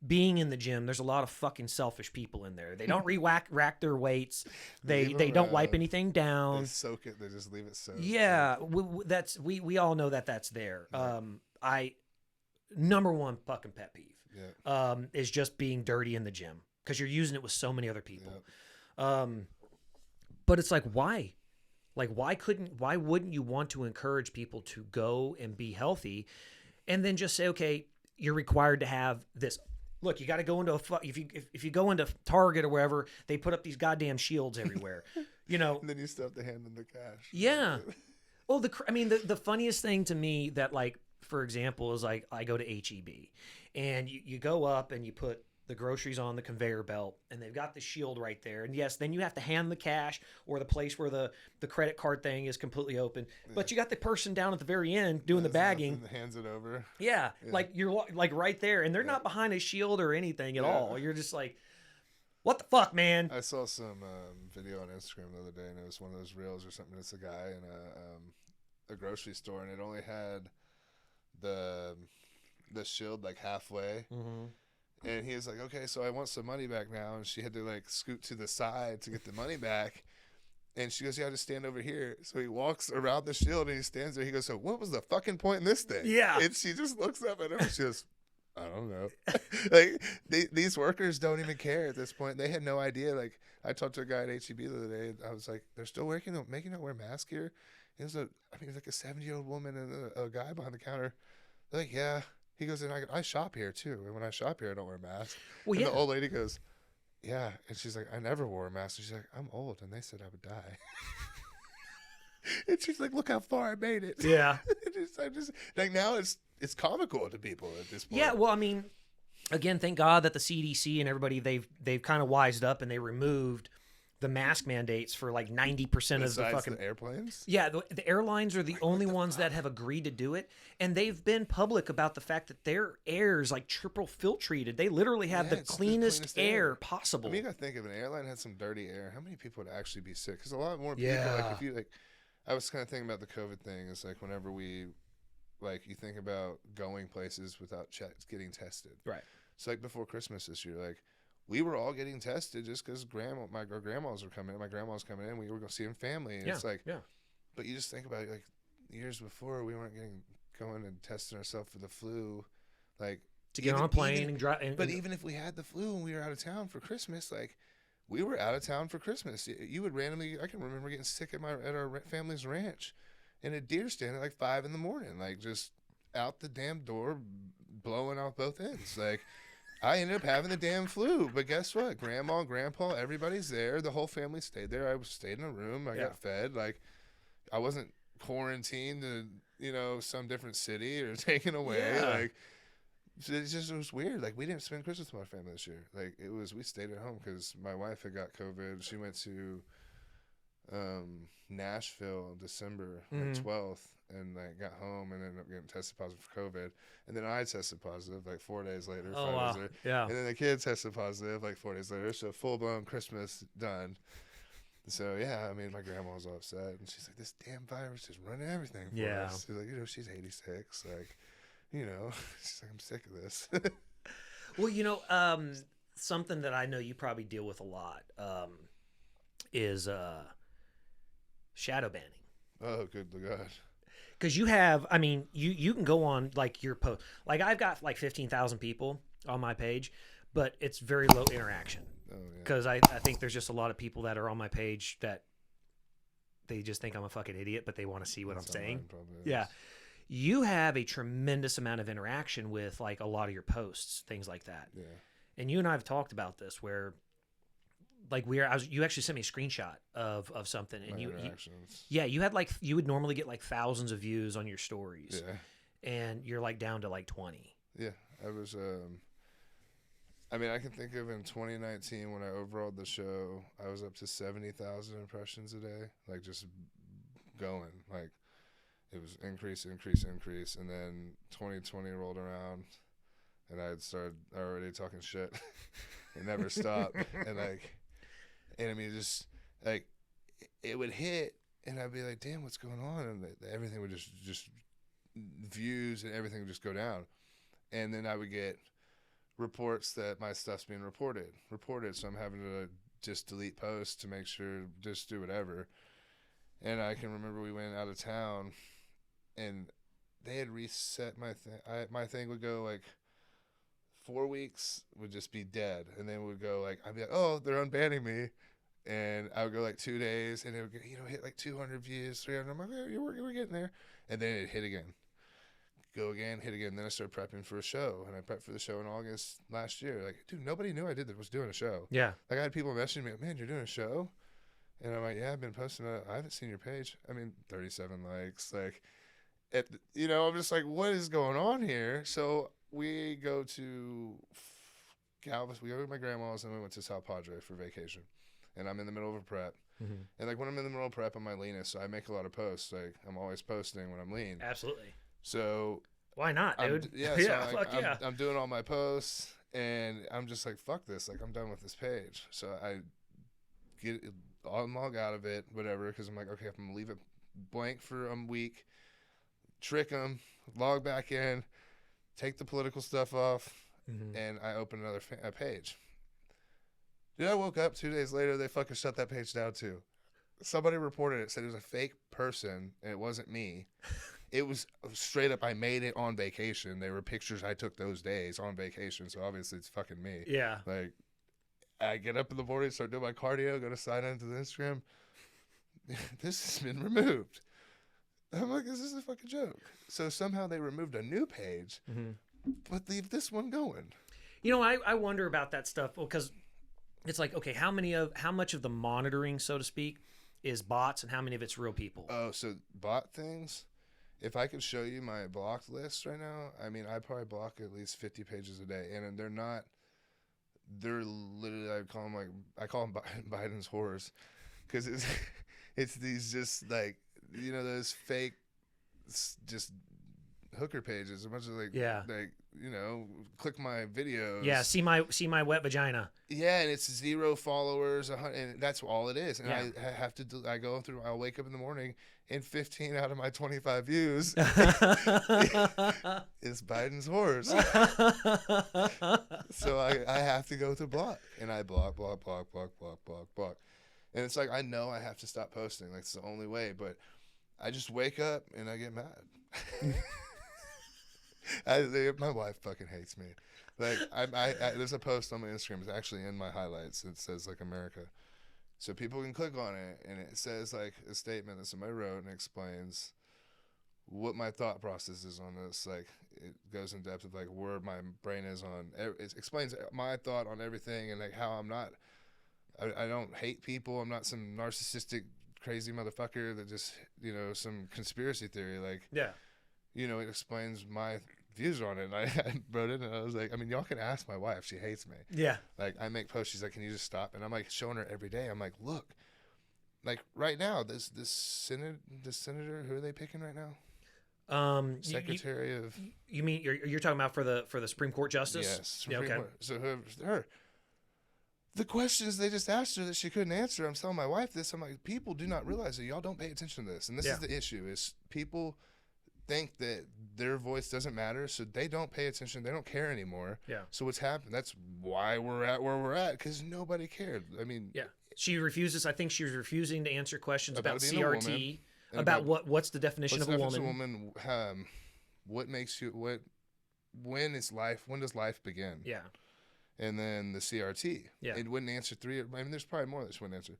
Being in the gym, there's a lot of fucking selfish people in there. They don't rack their weights. They don't wipe anything down. They soak it. They just leave it soaked. Yeah, we all know that's there. I number one fucking pet peeve is just being dirty in the gym because you're using it with so many other people. But it's like, why? Like, why wouldn't you want to encourage people to go and be healthy, and then just say, okay, you're required to have this. Look, you got to go into if you go into Target or wherever, they put up these goddamn shields everywhere, you know. And then you still have to hand them the cash. Yeah. Well, the funniest thing to me that, like, for example, is like I go to HEB and you go up and you put the groceries on the conveyor belt and they've got the shield right there. And yes, then you have to hand the cash or the place where the credit card thing is completely open. Yeah. But you got the person down at the very end doing the bagging. Hands it over. Yeah. Like you're like right there and they're not behind a shield or anything at all. You're just like, what the fuck, man? I saw some video on Instagram the other day and it was one of those reels or something. It's a guy in a grocery store and it only had the shield like halfway. Mm-hmm. And he was like, okay, so I want some money back now. And she had to like scoot to the side to get the money back. And she goes, yeah, just stand over here. So he walks around the shield and he stands there. He goes, so what was the fucking point in this thing? Yeah. And she just looks up at him and she goes, I don't know. Like these workers don't even care at this point. They had no idea. Like I talked to a guy at HEB the other day. I was like, they're still making them wear masks here. It was like a 70-year-old woman and a guy behind the counter. They're like, yeah. He goes, and I shop here too. And when I shop here, I don't wear a mask. Well, and the old lady goes, yeah. And she's like, I never wore a mask. And she's like, I'm old, and they said I would die. And she's like, look how far I made it. Yeah. I just like now it's comical to people at this point. Yeah, well, I mean, again, thank God that the CDC and everybody they've kind of wised up and they removed the mask mandates for like 90% of the fucking airplanes. Yeah, the airlines are the only ones that have agreed to do it, and they've been public about the fact that their air is like triple filtrated. They literally have the cleanest air possible. I mean, you gotta think if an airline had some dirty air, how many people would actually be sick? Because a lot more people, like if you like, I was kind of thinking about the COVID thing. It's like whenever we, like, you think about going places without getting tested. Right. So like before Christmas this year, like we were all getting tested just because my grandmas were coming in. My grandma was coming in. We were going to see family. And it's like, but you just think about it, like years before we weren't going and testing ourselves for the flu, like to get on a plane and drive. But even if we had the flu and we were out of town for Christmas, like we were out of town for Christmas. You would randomly, I can remember getting sick at our family's ranch in a deer stand at like 5 a.m, like just out the damn door, blowing off both ends. Like I ended up having the damn flu, but guess what? Grandma and grandpa, everybody's there. The whole family stayed there. I stayed in a room. I got fed. Like I wasn't quarantined to, some different city or taken away. Yeah. Like it was weird. Like we didn't spend Christmas with my family this year. Like we stayed at home because my wife had got COVID. She went to Nashville December 12th and like got home and ended up getting tested positive for COVID, and then I tested positive like 4 days later. Oh wow. Days later. Yeah. And then the kids tested positive like 4 days later. So full blown Christmas done. So yeah, I mean my grandma was all upset and she's like, this damn virus is running everything for us. She's like, she's 86, like, she's like, I'm sick of this. Well, something that I know you probably deal with a lot is shadow banning. Oh, good God. Because you have, I mean, you can go on like your post. Like I've got like 15,000 people on my page, but it's very low interaction. Oh, yeah. Because I think there's just a lot of people that are on my page that they just think I'm a fucking idiot, but they want to see what I'm saying. Yeah. You have a tremendous amount of interaction with like a lot of your posts, things like that. Yeah. And you and I have talked about this where like you actually sent me a screenshot of something and you you would normally get like thousands of views on your stories. Yeah. And you're like down to like 20. Yeah. I was I mean, I can think of in 2019 when I overhauled the show, I was up to 70,000 impressions a day, like just going, like it was increase. And then 2020 rolled around and I had started already talking shit and never stopped. And I mean, just like it would hit and I'd be like, damn, what's going on? And everything would just views and everything would just go down. And then I would get reports that my stuff's being reported. So I'm having to just delete posts to make sure, just do whatever. And I can remember we went out of town and they had reset my thing. My thing would go like 4 weeks would just be dead. And then would go like, I'd be like, oh, they're unbanning me. And I would go like 2 days and it would get, hit like 200 views, 300. I'm like, yeah, we're getting there. And then it hit again. Go again, hit again. Then I started prepping for a show, and I prepped for the show in August last year. Like, dude, nobody knew I was doing a show. Yeah. Like, I had people messaging me, man, you're doing a show? And I'm like, yeah, I've been posting it. I haven't seen your page. I mean, 37 likes. Like, I'm just like, what is going on here? So we go to Galveston. We go to my grandma's, and we went to South Padre for vacation. And I'm in the middle of a prep. Mm-hmm. And, like, when I'm in the middle of prep, I'm my leanest, so I make a lot of posts. Like, I'm always posting when I'm lean. Absolutely. So why not, dude? I'm doing all my posts, and I'm just like, fuck this. Like, I'm done with this page. So I log out of it, whatever, because I'm like, okay, I'm gonna leave it blank for a week, trick them, log back in, take the political stuff off, and I open another page. Dude, I woke up 2 days later, they fucking shut that page down too. Somebody reported it, said it was a fake person, and it wasn't me. it was straight up. I made it on vacation. They were pictures I took those days on vacation. So obviously it's fucking me. Yeah. Like, I get up in the morning, start doing my cardio, go to sign into the Instagram. This has been removed. I'm like, is this a fucking joke? So somehow they removed a new page, but leave this one going. You know, I wonder about that stuff because it's like, okay, how much of the monitoring, so to speak, is bots and how many of it's real people? Oh, so bot things. If I could show you my blocked list right now, I mean, I probably block at least 50 pages a day, and they're not. They're literally, I call them Biden's horrors, because it's these just like, you know, those fake just hooker pages, a bunch of like you know, click my videos. Yeah, see my wet vagina. Yeah, and it's 0 followers, and that's all it is. And I have to I go through. I'll wake up in the morning, and 15 out of my 25 views is Biden's horrors. So I have to go through block, and I block. And it's like, I know I have to stop posting. Like, it's the only way, but I just wake up and I get mad. My wife fucking hates me. Like, there's a post on my Instagram. It's actually in my highlights. It says like America, so people can click on it, and it says like a statement that somebody wrote and explains what my thought process is on this. Like, it goes in depth of like where my brain is on. It explains my thought on everything, and like how I'm not. I don't hate people. I'm not some narcissistic, crazy motherfucker that just, you know, some conspiracy theory. Like, yeah, you know, it explains my views on it. And I wrote it, and I was like, I mean, y'all can ask my wife. She hates me. Yeah. Like, I make posts. She's like, can you just stop? And I'm like showing her every day. I'm like, look, like right now, this senator, who are they picking right now? Secretary of. You mean you're talking about for the Supreme Court justice? Yes. Supreme Court. So her. The questions they just asked her that she couldn't answer, I'm telling my wife this. I'm like, people do not realize that y'all don't pay attention to this. And this is the issue, is people think that their voice doesn't matter, so they don't pay attention. They don't care anymore. Yeah. So what's happened? That's why we're at where we're at, because nobody cared. I mean. Yeah. She refuses. I think she was refusing to answer questions about CRT, about what's the definition of a woman. What makes you, when does life begin? Yeah. And then the CRT. Yeah. It wouldn't answer 3. I mean, there's probably more that she wouldn't answer.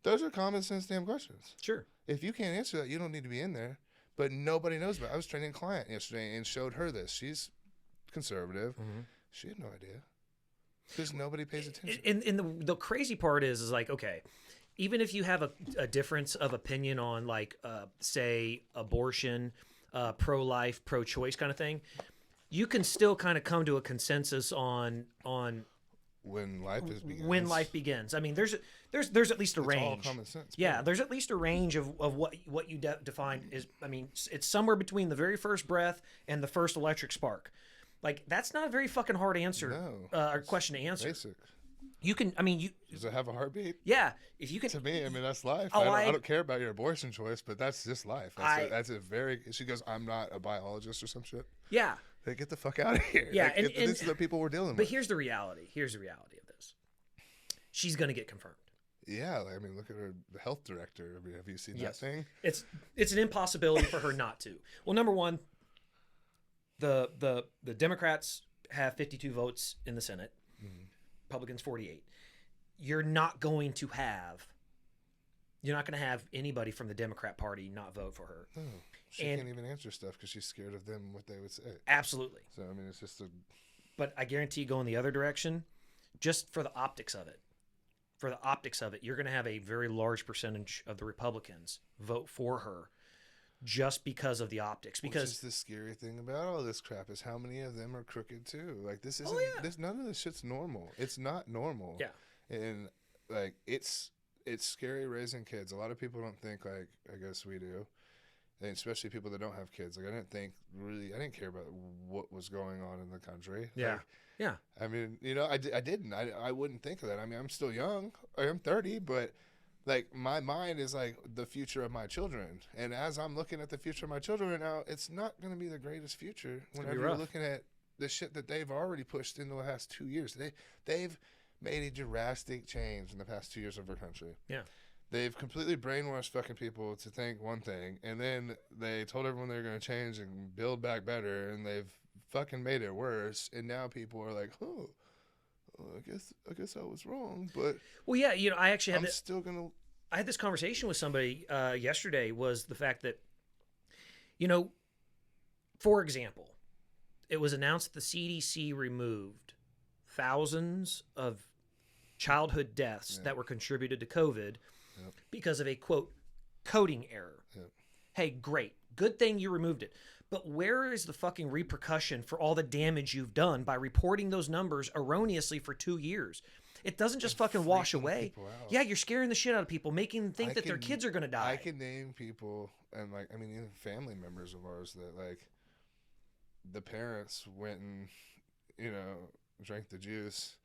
Those are common sense damn questions. Sure. If you can't answer that, you don't need to be in there. But nobody knows about it. I was training a client yesterday and showed her this. She's conservative. Mm-hmm. She had no idea. Because nobody pays attention. And the crazy part is like, okay, even if you have a difference of opinion on, like, say, abortion, pro-life, pro-choice kind of thing, you can still kind of come to a consensus on when life begins. When life begins. I mean, there's at least a range. It's all common sense. Yeah, there's at least a range of what you define is. I mean, it's somewhere between the very first breath and the first electric spark. Like, that's not a very fucking hard answer. No, or question to answer. Basic. You can. I mean, does it have a heartbeat? Yeah, if you can. To me, I mean, that's life. Oh, I don't care about your abortion choice, but that's just life. That's a very. She goes, I'm not a biologist or some shit. Yeah. Hey, get the fuck out of here. Yeah, and this is the people we're dealing with. But here's the reality. Here's the reality of this. She's gonna get confirmed. Yeah, I mean, look at her, the health director. I mean, have you seen that thing? It's an impossibility for her not to. Well, number one, the Democrats have 52 votes in the Senate. Mm-hmm. Republicans 48. You're not going to have anybody from the Democrat Party not vote for her. No, she can't even answer stuff because she's scared of them, what they would say. Absolutely. So, I mean, it's just But I guarantee going the other direction, just for the optics of it. You're going to have a very large percentage of the Republicans vote for her just because of the optics. Because which is the scary thing about all this crap is how many of them are crooked too. Like, this isn't. None of this shit's normal. It's not normal. Yeah. And like, it's scary raising kids. A lot of people don't think like I guess we do, and especially people that don't have kids. Like, I didn't care about what was going on in the country. Yeah. Like, yeah. I mean, you know, I didn't. I wouldn't think of that. I mean, I'm still young. I'm 30, but like, my mind is like the future of my children. And as I'm looking at the future of my children right now, it's not going to be the greatest future whenever you're looking at the shit that they've already pushed in the last 2 years. They've made a drastic change in the past 2 years of our country. Yeah. They've completely brainwashed fucking people to think one thing, and then they told everyone they're going to change and build back better, and they've fucking made it worse. And now people are like, "Oh, I guess I was wrong." But well, yeah, I actually had I had this conversation with somebody yesterday. Was the fact that, for example, it was announced that the CDC removed thousands of childhood deaths that were contributed to COVID because of a, quote, coding error. Yep. Hey, great. Good thing you removed it. But where is the fucking repercussion for all the damage you've done by reporting those numbers erroneously for 2 years? It doesn't just fucking wash away. Yeah, you're scaring the shit out of people, making them think that their kids are going to die. I can name people, and even family members of ours that, the parents went and, drank the juice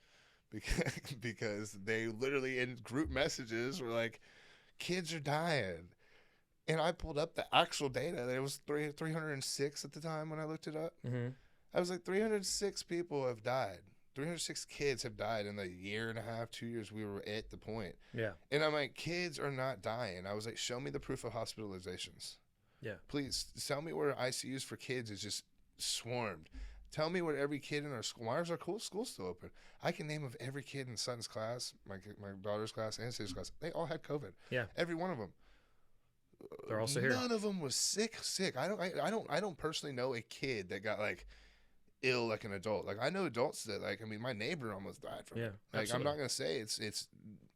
because they literally in group messages were like, kids are dying. And I pulled up the actual data. It was 306 at the time when I looked it up. Mm-hmm. I was like, 306 people have died. 306 kids have died in the year and a half, 2 years we were at the point. Yeah. And I'm like, kids are not dying. I was like, show me the proof of hospitalizations. Yeah. Please tell me where ICUs for kids is just swarmed. Tell me where every kid in our school, why is our school still open? I can name of every kid in Sutton's class, my daughter's class, and Sadie's class. They all had COVID. Yeah. Every one of them. They're also here. None of them was sick. I don't personally know a kid that got ill like an adult. I know adults that my neighbor almost died from it. Absolutely. I'm not gonna say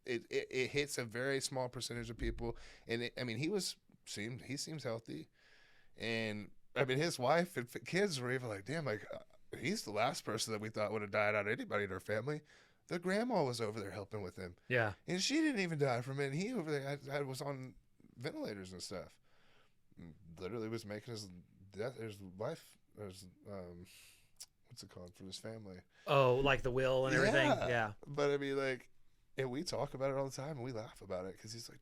it hits a very small percentage of people, and he seems healthy, and his wife and kids were even like, damn, he's the last person that we thought would have died out of anybody in our family. The grandma was over there helping with him. Yeah, and she didn't even die from it. And he over there was on ventilators and stuff. Literally was making his life. What's it called for his family? Oh, like the will and everything. Yeah. But and we talk about it all the time and we laugh about it because he's like,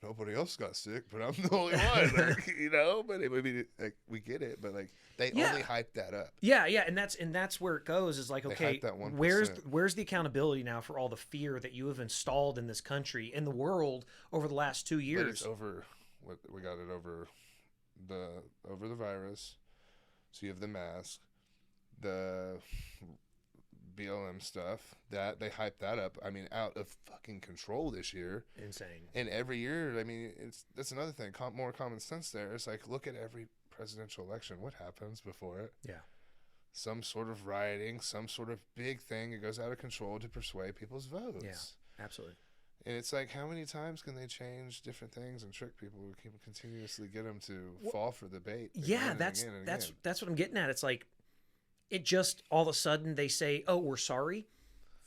nobody else got sick, but I'm the only one. But it would be we get it, but they only hype that up. Yeah, yeah, and that's where it goes. Is okay, where's the accountability now for all the fear that you have installed in this country, in the world over the last 2 years? But it's over. We got it over the virus. So you have the mask, the BLM stuff that they hyped that up. Out of fucking control this year. Insane. And every year, that's another thing. More common sense there. It's look at every presidential election. What happens before it? Yeah. Some sort of rioting, some sort of big thing. It goes out of control to persuade people's votes. Yeah, absolutely. And it's how many times can they change different things and trick people? We can continuously get them to fall for the bait. Yeah, that's what I'm getting at. It's it just all of a sudden they say, "Oh, we're sorry."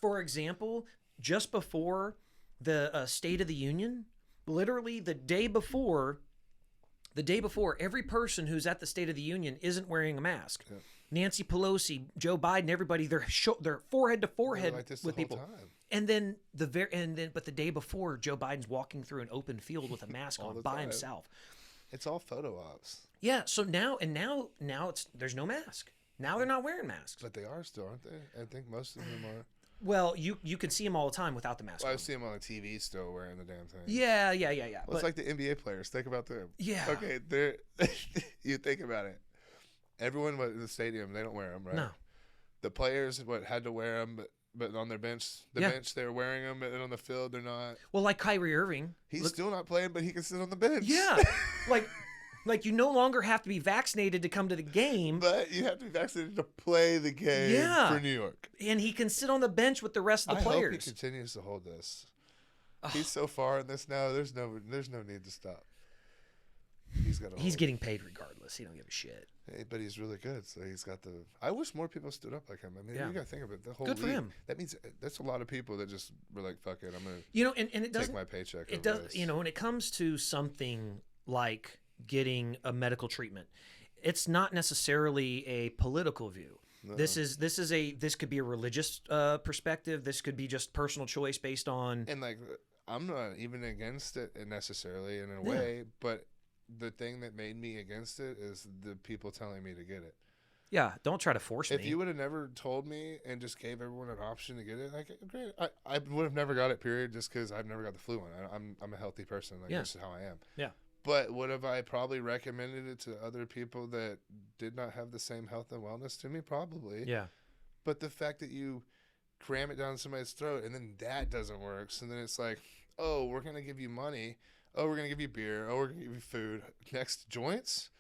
For example, just before the State of the Union, literally the day before, every person who's at the State of the Union isn't wearing a mask. Yeah. Nancy Pelosi, Joe Biden, everybody, they're forehead to forehead with people. And then but the day before, Joe Biden's walking through an open field with a mask on by himself. It's all photo ops. Yeah. So now there's no mask. Now they're not wearing masks. But they are still, aren't they? I think most of them are. Well, you can see them all the time without the mask. Well, I see them on the TV still wearing the damn thing. Yeah. Well, it's like the NBA players. Think about them. Yeah. Okay, you think about it. Everyone in the stadium, they don't wear them, right? No. The players had to wear them, but on their bench, bench, they're wearing them, and on the field, they're not. Well, like Kyrie Irving. He's still not playing, but he can sit on the bench. Yeah. Like you no longer have to be vaccinated to come to the game. But you have to be vaccinated to play the game for New York. And he can sit on the bench with the rest of the players. I hope he continues to hold this. He's so far in this now, there's no need to stop. He's getting paid regardless. He don't give a shit. Hey, but he's really good. So he's got I wish more people stood up like him. You got to think of it. The whole good for him. That means that's a lot of people that just were like, fuck it. I'm going to and it doesn't take my paycheck. It does. When it comes to something like getting a medical treatment, it's not necessarily a political view. No. This could be a religious perspective. This could be just personal choice based on. And I'm not even against it necessarily in a way, but the thing that made me against it is the people telling me to get it. Yeah, don't try to force me. If you would have never told me and just gave everyone an option to get it, like, great. I would have never got it, period, just because I've never got the flu one. I'm a healthy person. Like, this is how I am. Yeah. But would have I probably recommended it to other people that did not have the same health and wellness to me? Probably. Yeah. But the fact that you cram it down somebody's throat and then that doesn't work. So then it's like, oh, we're going to give you money. Oh, we're going to give you beer. Oh, we're going to give you food. Next, joints?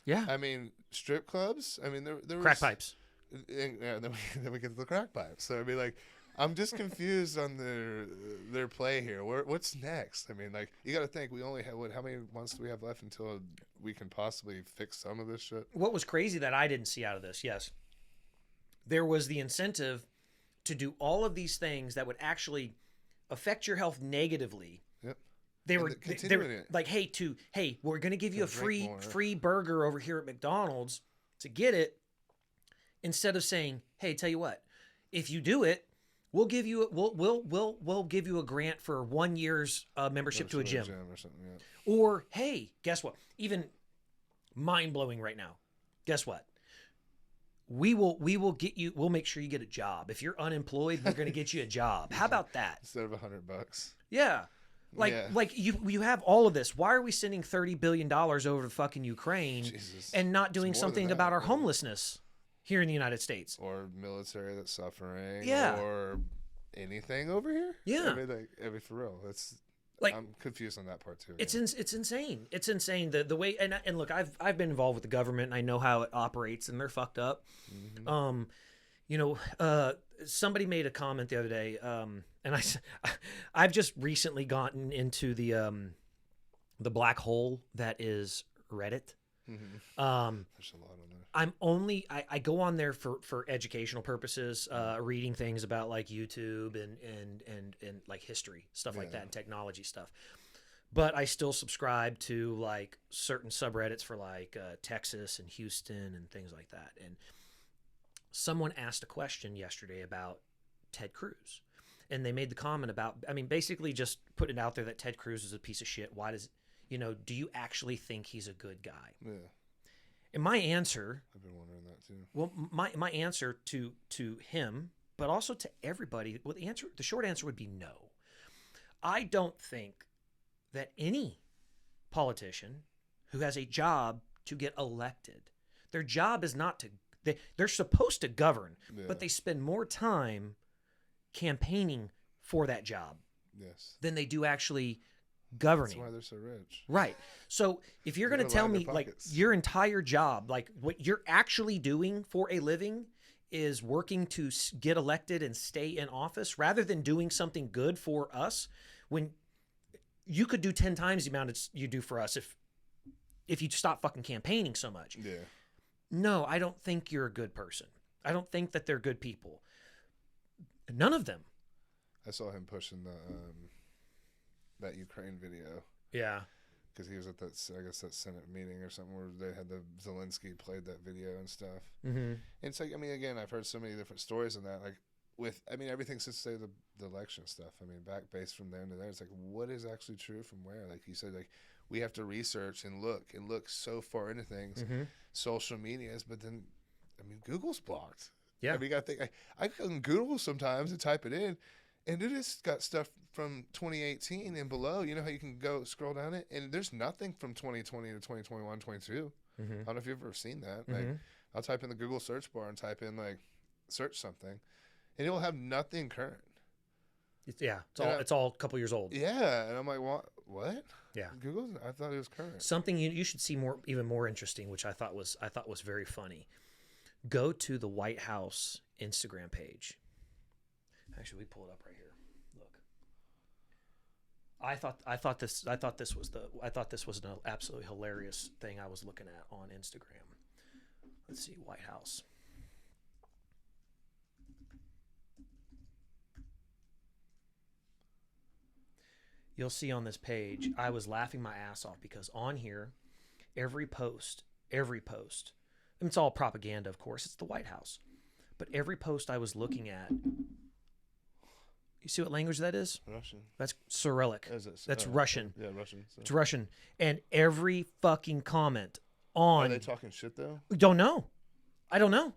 Yeah. I mean, strip clubs? I mean, there was... Crack pipes. And, then we get to the crack pipes. So, I mean, like, I'm just confused on their play here. What's next? I mean, like, you got to think, we only have, how many months do we have left until we can possibly fix some of this shit? What was crazy that I didn't see out of this, yes, there was the incentive to do all of these things that would actually affect your health negatively. Yep. They were like, hey, we're going to give you a free burger over here at McDonald's to get it, instead of saying, hey, tell you what, if you do it, we'll give you a grant for 1 year's membership to a gym or something. Yeah. Or hey, guess what? Even mind blowing right now. Guess what? We will get you. We'll make sure you get a job. If you're unemployed, we're going to get you a job. How about that? Instead of $100. Yeah. Like you have all of this. Why are we sending $30 billion over to fucking Ukraine and not doing something about our homelessness here in the United States? Or military that's suffering. Yeah. Or anything over here? Yeah. I mean, for real. It's like, I'm confused on that part too. It's insane. It's insane the way and look, I've been involved with the government and I know how it operates and they're fucked up. Mm-hmm. Somebody made a comment the other day, and I've just recently gotten into the black hole that is Reddit. Mm-hmm. There's a lot on there. I go on there for educational purposes, reading things about like YouTube and like history, stuff like that, and technology stuff. But I still subscribe to like certain subreddits for like Texas and Houston and things like that. And someone asked a question yesterday about Ted Cruz. And they made the comment about, I mean, basically just putting it out there that Ted Cruz is a piece of shit. Why does, do you actually think he's a good guy? Yeah. And my answer, I've been wondering that too. Well, my answer to him, but also to everybody, well, the short answer would be no. I don't think that any politician who has a job to get elected, their job is not to, they're supposed to govern, but they spend more time campaigning for that job than they do actually governing. That's why they're so rich. Right. So if you're going to tell me like your entire job, like what you're actually doing for a living is working to get elected and stay in office rather than doing something good for us, when you could do 10 times the amount you do for us if you stop fucking campaigning so much. Yeah. No, I don't think you're a good person. I don't think that they're good people. None of them. I saw him pushing that Ukraine video. Yeah. Because he was at that Senate meeting or something where they had the Zelensky played that video and stuff. Mm-hmm. And it's like, I mean, again, I've heard so many different stories on that. Like everything since say the election stuff. I mean, back based from there to there, it's like, what is actually true from where? Like you said, like we have to research and look so far into things. Mm-hmm. Social medias, but then, I mean, Google's blocked. Yeah. I mean, you got to think. I can Google sometimes and type it in, and it has got stuff from 2018 and below. You know how you can go scroll down it, and there's nothing from 2020 to 2021, 22. Mm-hmm. I don't know if you've ever seen that. Mm-hmm. Like, I'll type in the Google search bar and type in like search something, and it will have nothing current. It's all a couple years old. Yeah, and I'm like, what? Yeah, Google's. I thought it was current. Something you should see even more interesting, which I thought was very funny. Go to the White House Instagram page. Actually, we pull it up right here. Look, I thought this was an absolutely hilarious thing I was looking at on Instagram. Let's see, White House. You'll see on this page, I was laughing my ass off because on here, every post, and it's all propaganda, of course, it's the White House. But every post I was looking at, you see what language that is? Russian. That's Cyrillic. That's Russian. Yeah, Russian. So. It's Russian. And every fucking comment on... Are they talking shit, though? Don't know. I don't know.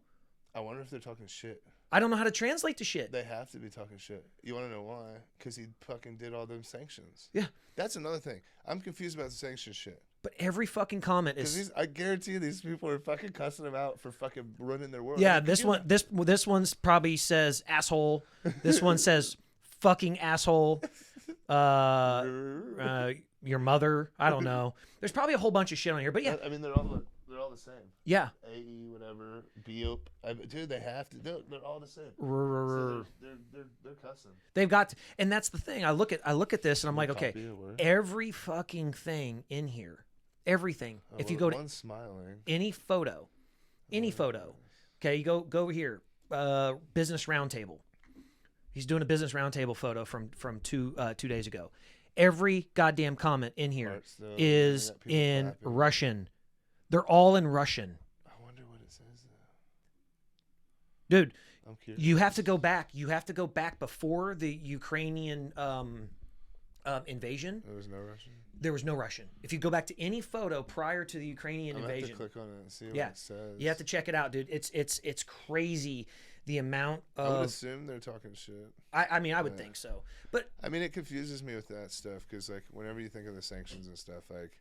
I wonder if they're talking shit. I don't know how to translate the shit. They have to be talking shit. You want to know why? Because he fucking did all them sanctions. Yeah. That's another thing. I'm confused about the sanction shit. But every fucking comment is. I guarantee you these people are fucking cussing him out for fucking ruining their world. Yeah, I mean, this one's probably says asshole. This one says fucking asshole. Your mother. I don't know. There's probably a whole bunch of shit on here, but yeah. I mean, they're all the same. Yeah. AE, whatever, BOP. Dude, they have to. They're all the same. So they're cussing. They've got, and that's the thing. I look at this and I'm like, okay, every fucking thing in here, everything. If you go to any photo, okay, you go over here, business roundtable. He's doing a business roundtable photo from 2 days ago. Every goddamn comment in here is in Russian. They're all in Russian. I wonder what it says though. Dude, I'm curious. You have to go back. You have to go back before the Ukrainian invasion. There was no Russian? There was no Russian. If you go back to any photo prior to the Ukrainian invasion. Have to click on it and see what it says. You have to check it out, dude. It's crazy the amount of... I would assume they're talking shit. I mean, I would think so. But I mean, it confuses me with that stuff because, like, whenever you think of the sanctions and stuff, like,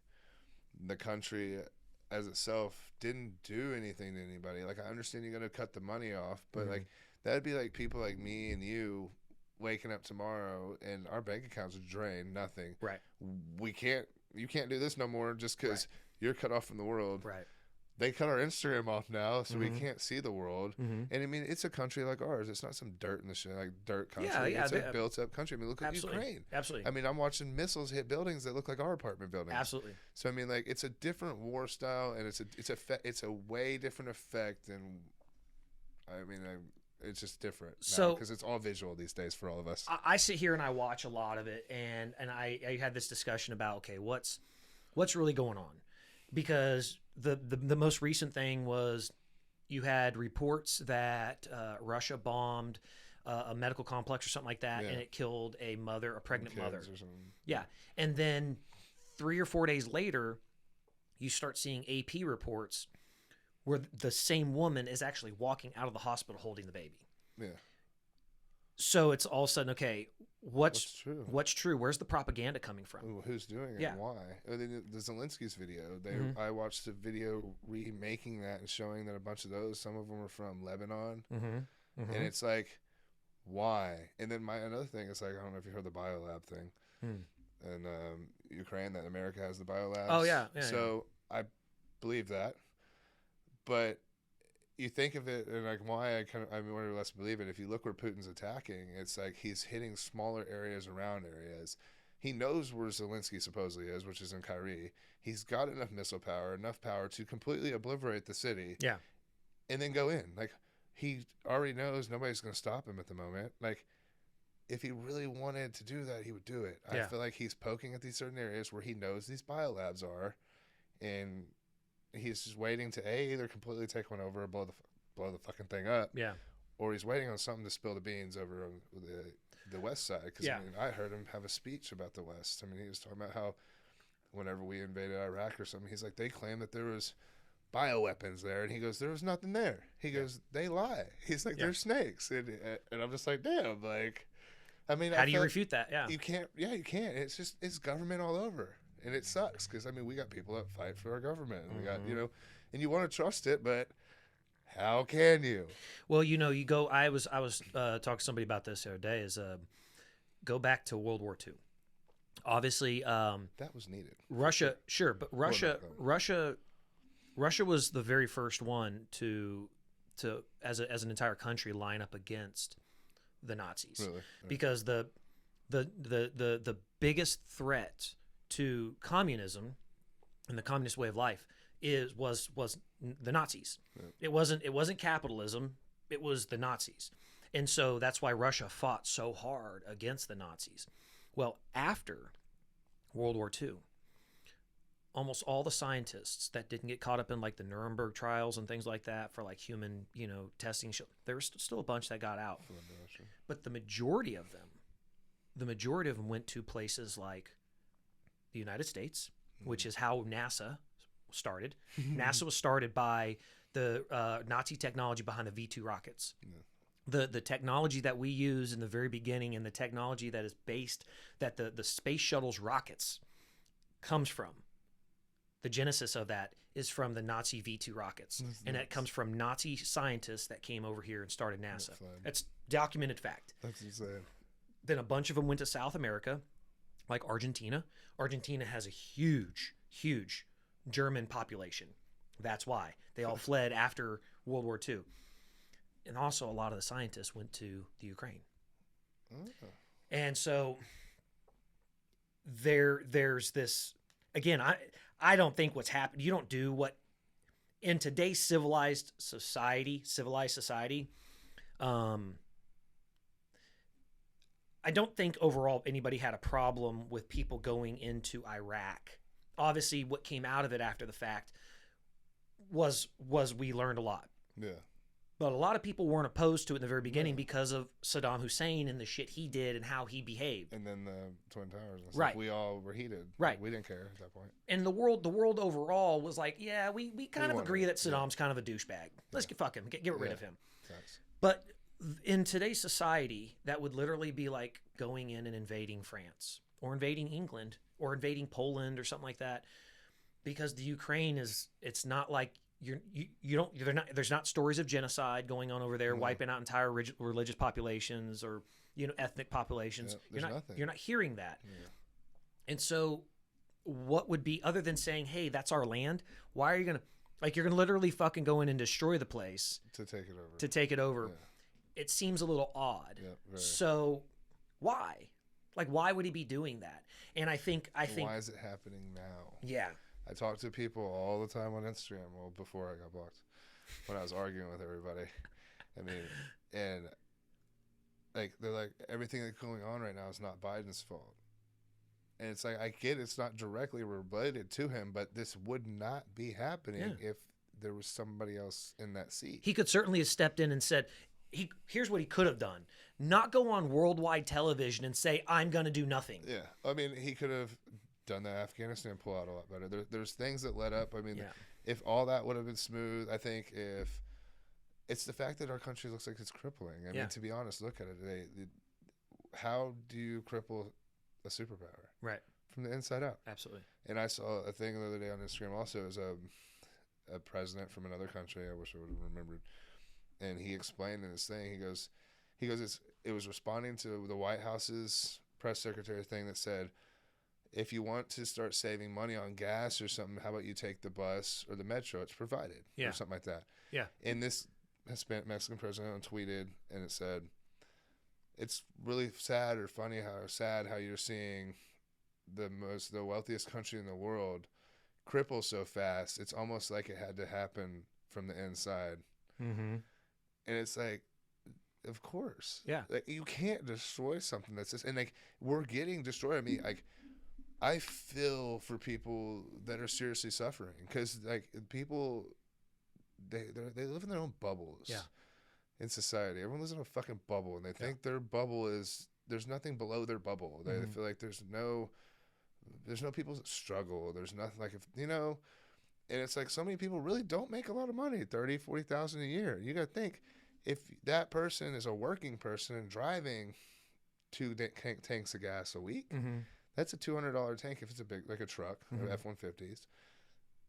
the country as itself didn't do anything to anybody. Like, I understand you're going to cut the money off, but, like, that'd be like people like me and you waking up tomorrow and our bank accounts are drained, nothing. Right. You can't do this no more just because you're cut off from the world. Right. They cut our Instagram off now, so we can't see the world. And I mean, it's a country like ours. It's not some dirt in the shit, like dirt country. It's a built-up country. I mean, look at Ukraine. Absolutely. I mean, I'm watching missiles hit buildings that look like our apartment buildings. Absolutely. So I mean, like, it's a different war style, and it's a way different effect. And I mean, it's just different. So because it's all visual these days for all of us. I sit here and I watch a lot of it, and I had this discussion about, okay, what's really going on, because the most recent thing was you had reports that Russia bombed a medical complex or something like that, and it killed a pregnant mother. Yeah, and then 3 or 4 days later, you start seeing AP reports where the same woman is actually walking out of the hospital holding the baby. Yeah. So it's all of a sudden, okay, what's true? What's true? Where's the propaganda coming from? Ooh, who's doing it? And why? The Zelensky's video. I watched the video remaking that and showing that a bunch of those, some of them were from Lebanon, and it's like, why? And then another thing is, like, I don't know if you heard the biolab thing, and Ukraine, that America has the biolabs. Oh yeah. So I believe that, but you think of it and, like, why I mean, more or less believe it. If you look where Putin's attacking, it's like he's hitting smaller areas around areas. He knows where Zelensky supposedly is, which is in Kyrie. He's got enough missile power, enough power to completely obliterate the city. Yeah. And then go in. Like, he already knows nobody's going to stop him at the moment. Like, if he really wanted to do that, he would do it. I feel like he's poking at these certain areas where he knows these biolabs are, and he's just waiting to either completely take one over or blow the fucking thing up. Yeah. Or he's waiting on something to spill the beans over on the west side. Because I mean, I heard him have a speech about the West. I mean, he was talking about how whenever we invaded Iraq or something, he's like, they claim that there was bioweapons there, and he goes, there was nothing there. He goes, they lie. He's like, they're snakes, and I'm just like, damn, like, I mean, how do you refute that? Yeah, you can't. Yeah, you can't. It's government all over. And it sucks because, I mean, we got people that fight for our government. And we got, and you want to trust it, but how can you? Well, you go. I was talking to somebody about this the other day. Is go back to World War II. Obviously, that was needed. Russia, sure, but Russia was the very first one to as an entire country line up against the Nazis, really? Because the biggest threat to communism and the communist way of life was the Nazis. Yeah. It wasn't capitalism, it was the Nazis. And so that's why Russia fought so hard against the Nazis. Well, after World War II, almost all the scientists that didn't get caught up in, like, the Nuremberg trials and things like that for, like, human, testing, there was still a bunch that got out. But the majority of them went to places like the United States, which is how NASA started. NASA was started by the Nazi technology behind the V2 rockets. Yeah. The technology that we use in the very beginning and the technology that is based, that the space shuttle's rockets comes from, the genesis of that is from the Nazi V2 rockets. And that comes from Nazi scientists that came over here and started NASA. That's documented fact. That's insane. Then a bunch of them went to South America, like Argentina. Argentina has a huge, huge German population. That's why they all fled after World War II. And also a lot of the scientists went to the Ukraine. Oh. And so there's this, again, I don't think what's happened, you don't do what in today's civilized society, I don't think overall anybody had a problem with people going into Iraq. Obviously, what came out of it after the fact was we learned a lot. Yeah. But a lot of people weren't opposed to it in the very beginning because of Saddam Hussein and the shit he did and how he behaved. And then the Twin Towers and stuff. Right. We all were heated. Right. We didn't care at that point. And the world overall was like, yeah, we kind of agree that Saddam's kind of a douchebag. Let's fuck him. Get rid of him. Thanks. But in today's society, that would literally be like going in and invading France or invading England or invading Poland or something like that. Because the Ukraine it's not like there's not stories of genocide going on over there, wiping out entire religious populations or ethnic populations. You're not hearing that. Yeah. And so what would be, other than saying, hey, that's our land, why are you gonna, like, you're gonna literally fucking go in and destroy the place to take it over. Yeah. It seems a little odd. Yeah, very. So why? Like, why would he be doing that? And I think why is it happening now? Yeah. I talk to people all the time on Instagram. Well, before I got blocked, when I was arguing with everybody, I mean, and like they're like, everything that's going on right now is not Biden's fault, and it's like, I get it's not directly related to him, but this would not be happening if there was somebody else in that seat. He could certainly have stepped in and said, here's what he could have done: not go on worldwide television and say, I'm going to do nothing. Yeah, I mean, he could have done the Afghanistan pullout a lot better. There's things that led up. I mean, if all that would have been smooth, I think if it's the fact that our country looks like it's crippling. I mean, to be honest, look at it. How do you cripple a superpower? Right. From the inside out. Absolutely. And I saw a thing the other day on Instagram also, is a president from another country. I wish I would have remembered. And he explained in his thing, he goes, it was responding to the White House's press secretary thing that said, if you want to start saving money on gas or something, how about you take the bus or the metro? It's provided, or something like that. Yeah. And this Hispanic Mexican president tweeted, and it said, it's really sad or funny how you're seeing the wealthiest country in the world cripple so fast. It's almost like it had to happen from the inside. Mm-hmm. And it's like, of course. Yeah. Like, you can't destroy something that's just, and like, we're getting destroyed. I mean, like, I feel for people that are seriously suffering, because like, people, they live in their own bubbles. In society, everyone lives in a fucking bubble, and they think their bubble is, there's nothing below their bubble. They feel like there's no people that struggle. There's nothing, like, if and it's like, so many people really don't make a lot of money, 30,000, 40,000 a year. You got to think, if that person is a working person and driving 2 tanks of gas a week. Mm-hmm. That's a $200 tank if it's a big, like a truck, or F-150s.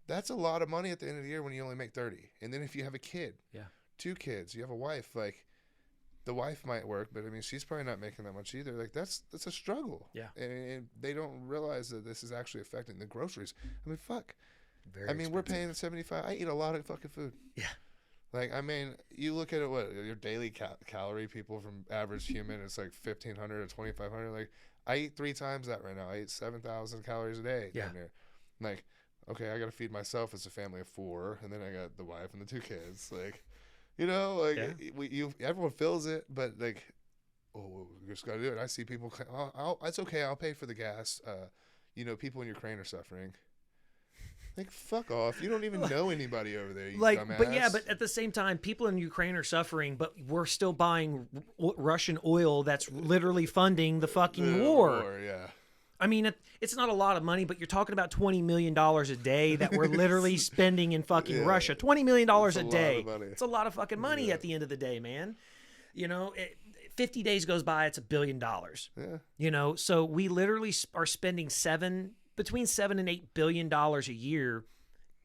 That's a lot of money at the end of the year when you only make 30. And then if you have a kid, 2 kids, you have a wife, like, the wife might work, but I mean, she's probably not making that much either. Like, that's a struggle. Yeah. And they don't realize that this is actually affecting the groceries. I mean, fuck. Very expensive. We're paying $75. I eat a lot of fucking food. Yeah. Like, I mean, you look at it, what, your daily calorie, people from average human, it's like 1,500 or 2,500. Like, I eat 3 times that right now. I eat 7,000 calories a day. Yeah. Like, okay, I got to feed myself as a family of 4, and then I got the wife and the 2 kids. Like, everyone feels it, but like, you just got to do it. I see people, it's okay, I'll pay for the gas. People in Ukraine are suffering. Like, fuck off. You don't even know anybody over there, you dumbass. But at the same time, people in Ukraine are suffering, but we're still buying Russian oil that's literally funding the fucking war. I mean, it's not a lot of money, but you're talking about $20 million a day that we're literally spending in fucking Russia. $20 million a day. It's a lot of fucking money at the end of the day, man. You know, 50 days goes by, it's $1 billion. Yeah. You know, so we literally are spending between $7 and $8 billion a year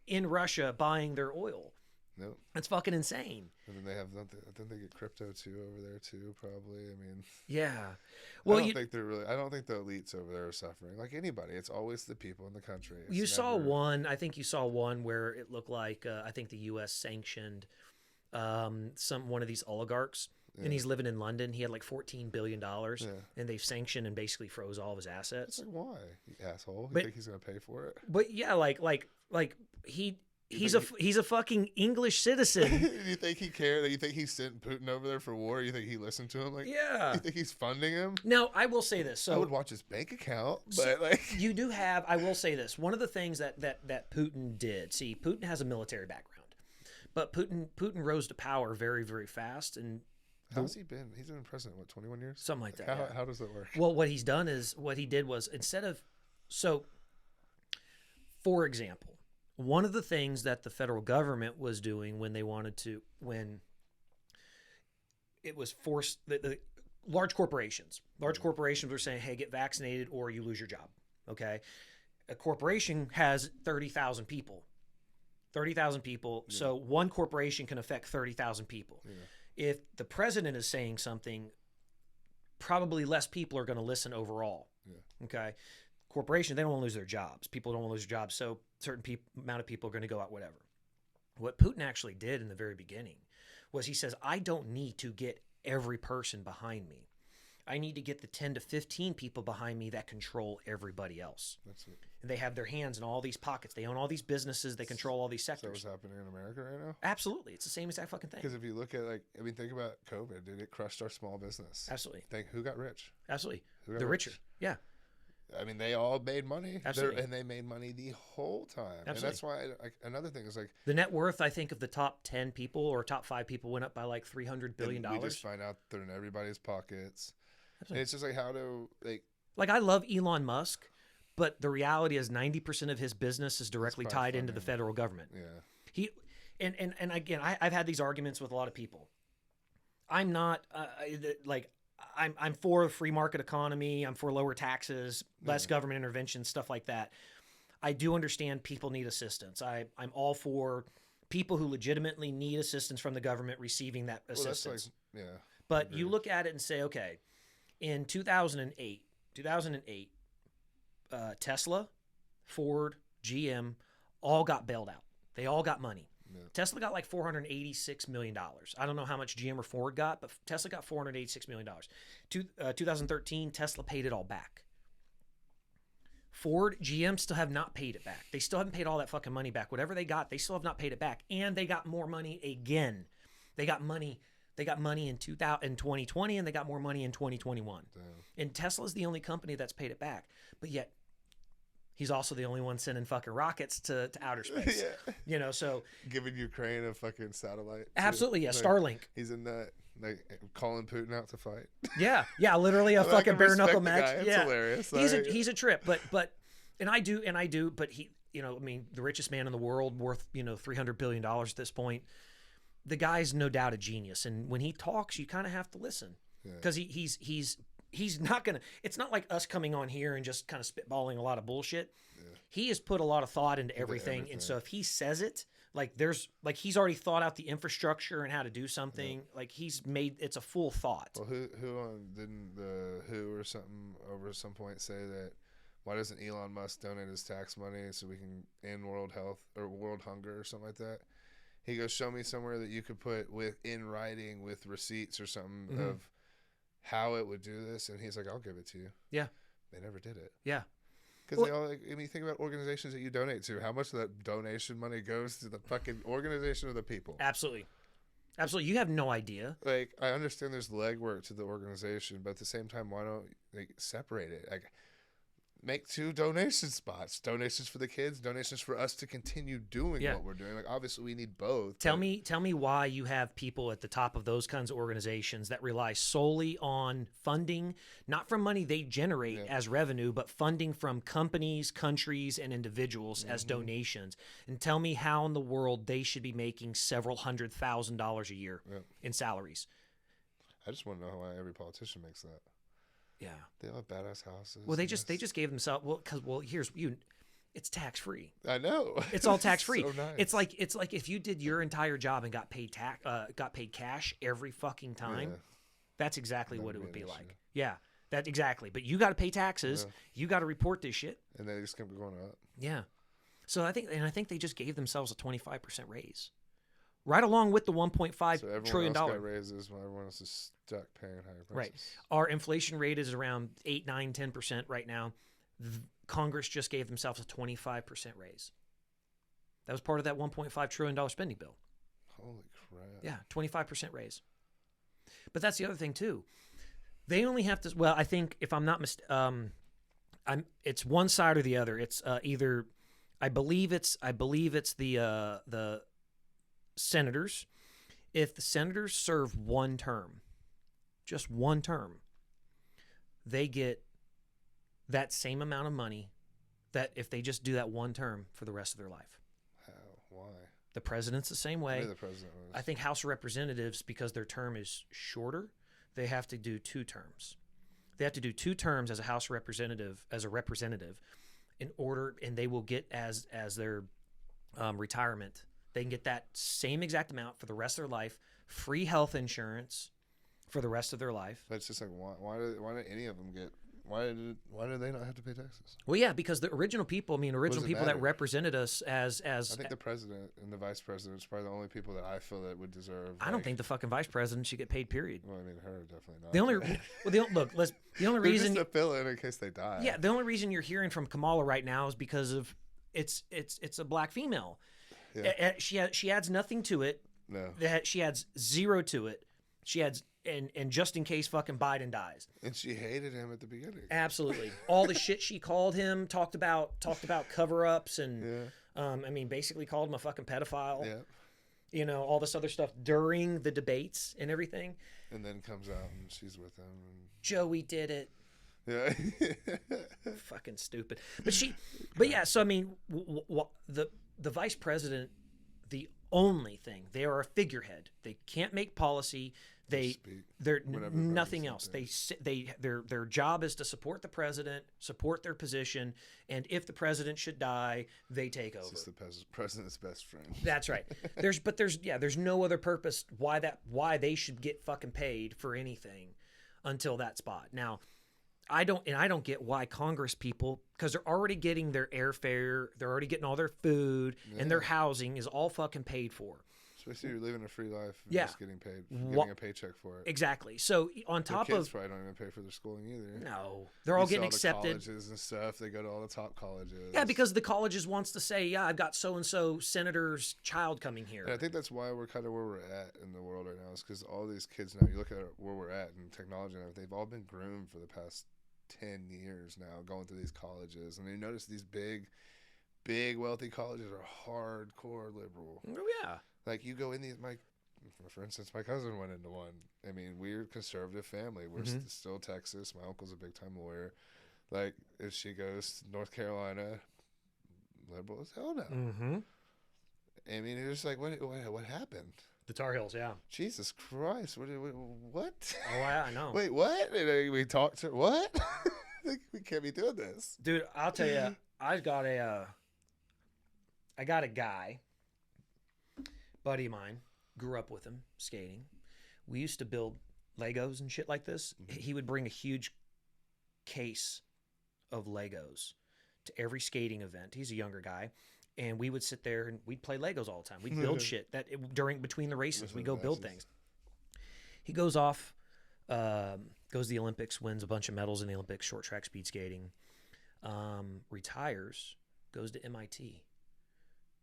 in Russia buying their oil. Nope. That's fucking insane. And then they have, I think they get crypto too over there too, probably. I mean, yeah. Well, I don't think the elites over there are suffering like anybody. It's always the people in the country. I think you saw one where it looked like, I think the U.S. sanctioned one of these oligarchs. Yeah. And he's living in London. He had like $14 billion, and they've sanctioned and basically froze all of his assets. Like, why, you asshole? You think he's gonna pay for it? But yeah, he's a fucking English citizen. You think he cared? You think he sent Putin over there for war? You think he listened to him? Like, yeah. You think he's funding him? No, I will say this. So I would watch his bank account, but you do have. I will say this. One of the things that Putin did. See, Putin has a military background, but Putin rose to power very, very fast. And how's he been? He's been president, what, 21 years? Something like that. How does that work? Well, what he did was for example, one of the things that the federal government was doing when it was forced, the large corporations were saying, hey, get vaccinated or you lose your job. Okay. A corporation has 30,000 people. Yeah. So one corporation can affect 30,000 people. Yeah. If the president is saying something, probably less people are going to listen overall. Yeah. Okay. Corporation, they don't want to lose their jobs. People don't want to lose their jobs. So certain amount of people are going to go out, whatever. What Putin actually did in the very beginning was he says, I don't need to get every person behind me. I need to get the 10 to 15 people behind me that control everybody else. That's it. And they have their hands in all these pockets. They own all these businesses. They control all these sectors. Is that what's happening in America right now? Absolutely. It's the same exact fucking thing. Because if you look at, think about COVID, dude. It crushed our small business. Absolutely. Who got rich? Absolutely. The richer. Yeah. I mean, they all made money. Absolutely. And they made money the whole time. Absolutely. And that's why, another thing is the net worth, I think, of the top 10 people or top 5 people went up by like $300 billion. We just find out they're in everybody's pockets. And it's just how to I love Elon Musk, but the reality is 90% of his business is directly tied into the federal government. Yeah. And again, I've had these arguments with a lot of people. I'm not I'm for a free market economy. I'm for lower taxes, less government intervention, stuff like that. I do understand people need assistance. I'm all for people who legitimately need assistance from the government receiving that assistance. But you look at it and say, okay, in 2008, Tesla, Ford, GM, all got bailed out. They all got money. Yeah. Tesla got like $486 million. I don't know how much GM or Ford got, but Tesla got $486 million. 2013, Tesla paid it all back. Ford, GM still have not paid it back. They still haven't paid all that fucking money back. Whatever they got, they still have not paid it back. And they got more money again. They got money in 2020, and they got more money in 2021. Damn. And Tesla's the only company that's paid it back. But yet, he's also the only one sending fucking rockets to outer space. Yeah. So giving Ukraine a fucking satellite. Absolutely, yeah. Starlink. He's in that, calling Putin out to fight. Yeah, fucking bare knuckle match. It's hilarious. He's a trip, but I do, but he, the richest man in the world, worth $300 billion at this point. The guy's no doubt a genius, and when he talks, you kind of have to listen because he's not gonna. It's not like us coming on here and just kind of spitballing a lot of bullshit. Yeah. He has put a lot of thought into everything, and so if he says it, he's already thought out the infrastructure and how to do something. Yeah. He's made it's a full thought. Well, didn't the WHO or something over some point say that? Why doesn't Elon Musk donate his tax money so we can end world health or world hunger or something like that? He goes, show me somewhere that you could put in writing with receipts or something of how it would do this. And he's like, I'll give it to you. Yeah. They never did it. Yeah. Because you think about organizations that you donate to. How much of that donation money goes to the fucking organization of the people? Absolutely. Absolutely. You have no idea. I understand there's legwork to the organization, but at the same time, why don't they separate it? make 2 donation spots, donations for the kids, donations for us to continue doing what we're doing. Like, obviously we need both. Tell me why you have people at the top of those kinds of organizations that rely solely on funding, not from money they generate as revenue, but funding from companies, countries, and individuals as donations. And tell me how in the world they should be making several $100,000 a year in salaries. I just want to know why every politician makes that. Yeah, they all have badass houses. Well, they just gave themselves it's tax free. I know, it's all tax free. So nice. It's like if you did your entire job and got paid cash every fucking time. Yeah. That's exactly what it would be like. Yeah, that exactly. But you got to pay taxes. Yeah. You got to report this shit. And they just kept going up. Yeah. So I think they just gave themselves a 25% raise. Right along with the $1.5 trillion. Got raises when everyone else is stuck paying higher prices. Right. Our inflation rate is around 8, 9, 10% right now. Congress just gave themselves a 25% raise. That was part of that $1.5 trillion spending bill. Holy crap. Yeah, 25% raise. But that's the other thing too. They only have to. Well, I think if I'm not mistaken, it's one side or the other. It's either. I believe it's the senators. If the senators serve one term, just one term, they get that same amount of money that if they just do that one term for the rest of their life. How? Why? The president's the same way. Maybe the president was. I think House of Representatives, because their term is shorter, they have to do 2 terms. They have to do 2 terms as a House representative, in order, and they will get as their retirement. They can get that same exact amount for the rest of their life, free health insurance for the rest of their life. That's just like why did any of them get? Why did they not have to pay taxes? Well, yeah, because the original people that represented us as I think the president and the vice president is probably the only people that I feel that would deserve. I don't think the fucking vice president should get paid. Period. Well, I mean, her definitely not. The only reason just to fill in case they die. Yeah, the only reason you're hearing from Kamala right now is because of it's a black female. Yeah. She adds nothing to it. No. She adds zero to it. She adds and just in case fucking Biden dies. And she hated him at the beginning. Absolutely. All the shit she called him, talked about cover-ups and basically called him a fucking pedophile. Yeah. You know, all this other stuff during the debates and everything. And then comes out and she's with him. Joey did it. Yeah. Fucking stupid. But yeah, so I mean, the vice president, the only thing, they are a figurehead. They can't make policy. They're nothing else. Their job is to support the president, support their position, and if the president should die, they take over. It's the president's best friend. That's right. There's no other purpose why they should get fucking paid for anything until that spot. Now, I don't get why Congress people, because they're already getting their airfare, they're already getting all their food, and their housing is all fucking paid for. Especially you're living a free life and just getting paid, getting a paycheck for it. Exactly. So on top kids probably don't even pay for their schooling either. No, they're all getting accepted. Colleges and stuff. They go to all the top colleges. Yeah, because the colleges wants to say, yeah, I've got so and so senator's child coming here. And I think that's why we're kind of where we're at in the world right now. Is because all these kids now. You look at where we're at in technology and everything. They've all been groomed for the past 10 years now, going through these colleges, and you notice these big wealthy colleges are hardcore liberal. Oh yeah. Like you go in these, for instance, my cousin went into one. I mean, we're a conservative family. We're still Texas. My uncle's a big time lawyer. Like if she goes to North Carolina, liberal as hell now. Mm-hmm. I mean, it's just like what happened? The Tar Heels, yeah. Jesus Christ! What? Oh, I know. Wait, what? And we talked to what? We can't be doing this, dude. I'll tell you, I got a guy, buddy of mine, grew up with him skating. We used to build Legos and shit like this. Mm-hmm. He would bring a huge case of Legos to every skating event. He's a younger guy. And we would sit there and we'd play Legos all the time. We'd build shit between the races. We go build things. He goes off, goes to the Olympics, wins a bunch of medals in the Olympics, short track speed skating, retires, goes to MIT,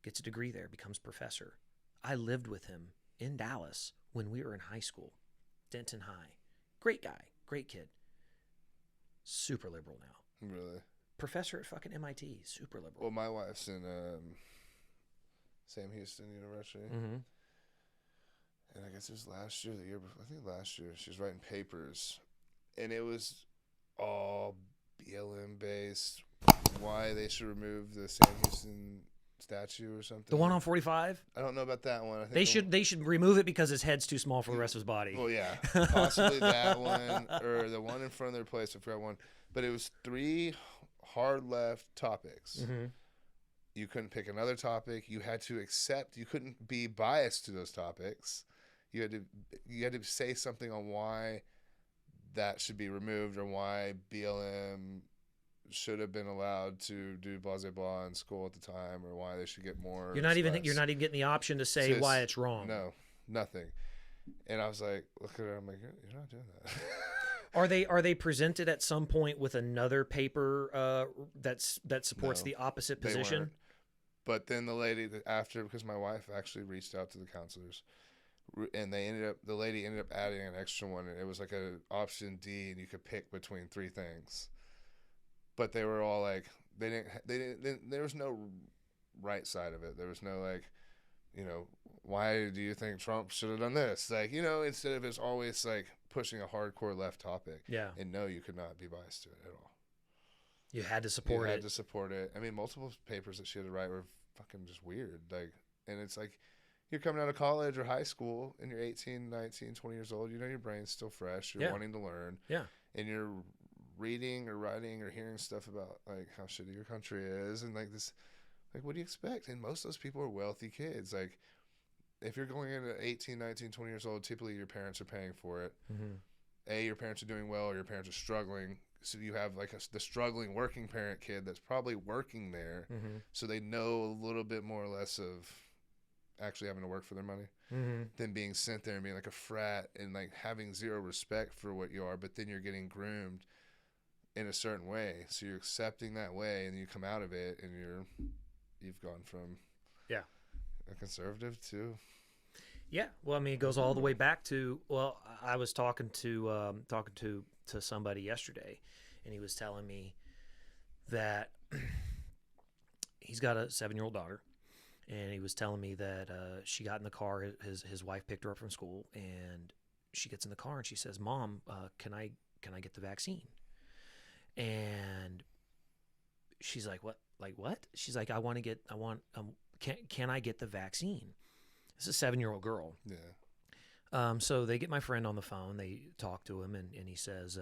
gets a degree there, becomes professor. I lived with him in Dallas when we were in high school, Denton High. Great guy, great kid. Super liberal now. Really? professor at fucking MIT, super liberal. Well, my wife's in Sam Houston University. Mm-hmm. And I guess it was last year, the year before. I think last year, she was writing papers. And it was all BLM based. Why they should remove the Sam Houston statue or something. The one on 45? I don't know about that one. I think they should remove it because his head's too small for the rest of his body. Well, yeah. Possibly that one or the one in front of their place. I forgot one. But it was 3 hard left topics. Mm-hmm. You couldn't pick another topic. You had to accept. You couldn't be biased to those topics. You had to say something on why that should be removed or why BLM should have been allowed to do blah blah blah in school at the time, or why they should get more. You're not even getting the option to say why it's wrong. No, nothing. And I was like, look at her. I'm like, you're not doing that. Are they presented at some point with another paper that supports the opposite position? But then the lady after, because my wife actually reached out to the counselors, and the lady ended up adding an extra one, and it was like a option D, and you could pick between 3 things. But they were all like, they didn't. There was no right side of it. There was no like, why do you think Trump should have done this? Like, instead of it's always like pushing a hardcore left topic. Yeah. And no, you could not be biased to it at all. You had to support it. You had to support it. I mean, multiple papers that she had to write were fucking just weird. Like, and it's like, you're coming out of college or high school and you're 18, 19, 20 years old. Your brain's still fresh. You're wanting to learn. Yeah. And you're reading or writing or hearing stuff about like how shitty your country is and like this, like, what do you expect? And most of those people are wealthy kids. Like, if you're going into 18, 19, 20 years old, typically your parents are paying for it. Mm-hmm. Your parents are doing well or your parents are struggling. So you have like the struggling working parent kid that's probably working there. Mm-hmm. So they know a little bit more or less of actually having to work for their money than being sent there and being like a frat and like having zero respect for what you are. But then you're getting groomed in a certain way. So you're accepting that way and you come out of it and you've gone from a conservative to well, I mean, it goes all the way back to, well, I was talking to somebody yesterday, and he was telling me that he's got a 7-year-old daughter, and he was telling me that she got in the car, his wife picked her up from school, and she gets in the car and she says, "Mom, can I get the vaccine?" And she's like, "What? Like what?" She's like, can I get the vaccine? This is a 7-year-old girl. Yeah. So they get my friend on the phone. They talk to him, and he says,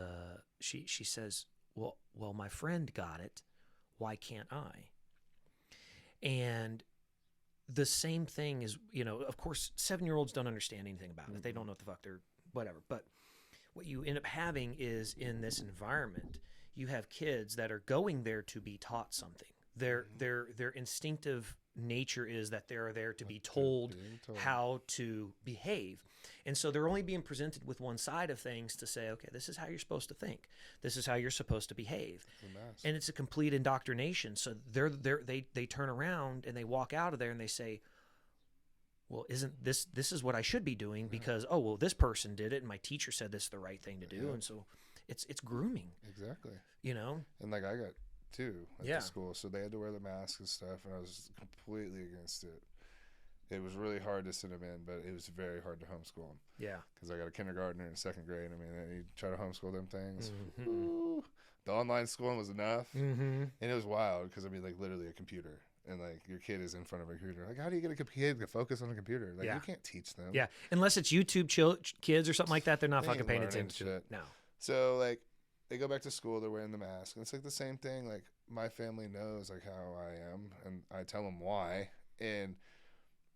she says, well, my friend got it. Why can't I? And the same thing is, of course, 7-year-olds don't understand anything about it. They don't know what the fuck they're, whatever. But what you end up having is in this environment, you have kids that are going there to be taught something. Their instinctive nature is that they're there to be told how to behave. And so they're only being presented with one side of things to say, okay, this is how you're supposed to think. This is how you're supposed to behave. And it's a complete indoctrination. So they turn around and they walk out of there and they say, well, isn't this is what I should be doing because, oh, well, this person did it and my teacher said this is the right thing to do. Yeah. And so it's grooming. Exactly. And like I got too at the school, so they had to wear the mask and stuff, and I was completely against it. It was really hard to send them in, but it was very hard to homeschool them. Yeah, because I got a kindergartner in 2nd grade. I mean, you try to homeschool them things. Ooh, the online schooling was enough, and it was wild because like literally a computer, and like your kid is in front of a computer. Like, how do you get a kid to focus on a computer? Like, you can't teach them. Yeah, unless it's YouTube kids or something like that, they're not fucking paying attention to it. No. So like, they go back to school, they're wearing the mask. And it's like the same thing. Like, my family knows like how I am, and I tell them why.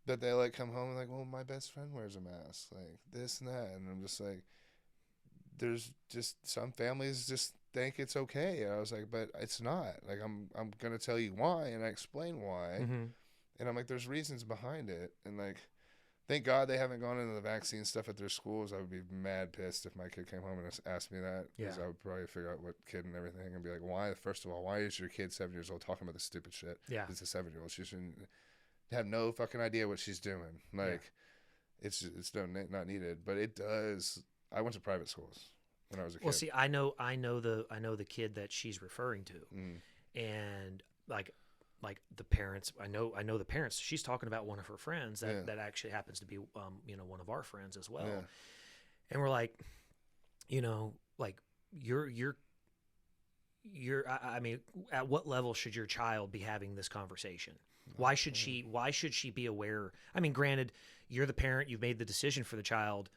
But they like come home and like, well, my best friend wears a mask, like this and that. And I'm just like, there's just some families just think it's okay. And I was like, but it's not. Like, I'm gonna tell you why, and I explain why. And I'm like, there's reasons behind it. And like, thank God they haven't gone into the vaccine stuff at their schools. I would be mad pissed if my kid came home and asked me that. Because I would probably figure out what kid and everything and be like, why? First of all, why is your kid 7 years old talking about this stupid shit? Yeah. It's a 7-year-old. She shouldn't have no fucking idea what she's doing. Like, it's not needed. But it does. I went to private schools when I was a kid. Well, see, I know the kid that she's referring to. and like the parents, I know the parents. She's talking about one of her friends that actually happens to be one of our friends as well. Yeah. And we're like, like you're I mean, at what level should your child be having this conversation? Why should she be aware? I mean, granted, you're the parent, you've made the decision for the child.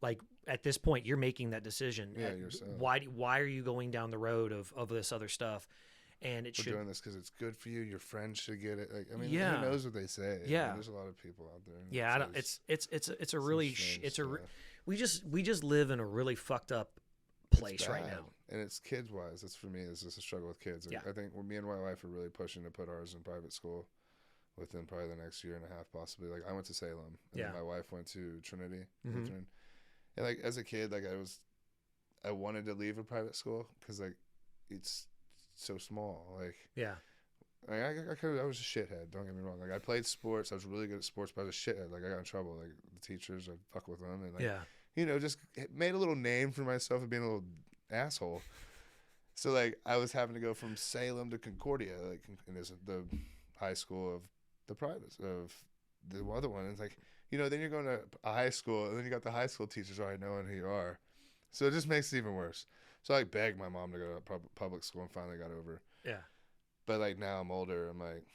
Like at this point, you're making that decision. Yeah, yourself. Why are you going down the road of this other stuff? And We're doing this because it's good for you. Your friends should get it. Like, I mean, yeah. who knows what they say? Yeah, I mean, there's a lot of people out there. Yeah, I don't. We just live in a really fucked up place right now. And it's kids wise. That's for me. It's just a struggle with kids. Yeah. I think me and my wife are really pushing to put ours in private school within probably the next year and a half, possibly. Like I went to Salem, and my wife went to Trinity Lutheran. And like as a kid, like I wanted to leave a private school because like it's so small. Like I was a shithead. Don't get me wrong. Like I played sports. I was really good at sports, but I was a shithead. Like I got in trouble. Like the teachers, I'd fuck with them, and like just made a little name for myself of being a little asshole. So like I was having to go from Salem to Concordia, like and there's the high school of the privates of the other one. It's like then you're going to a high school, and then you got the high school teachers already knowing who you are. So it just makes it even worse. So I begged my mom to go to public school and finally got over. Yeah. But like now I'm older, I'm like,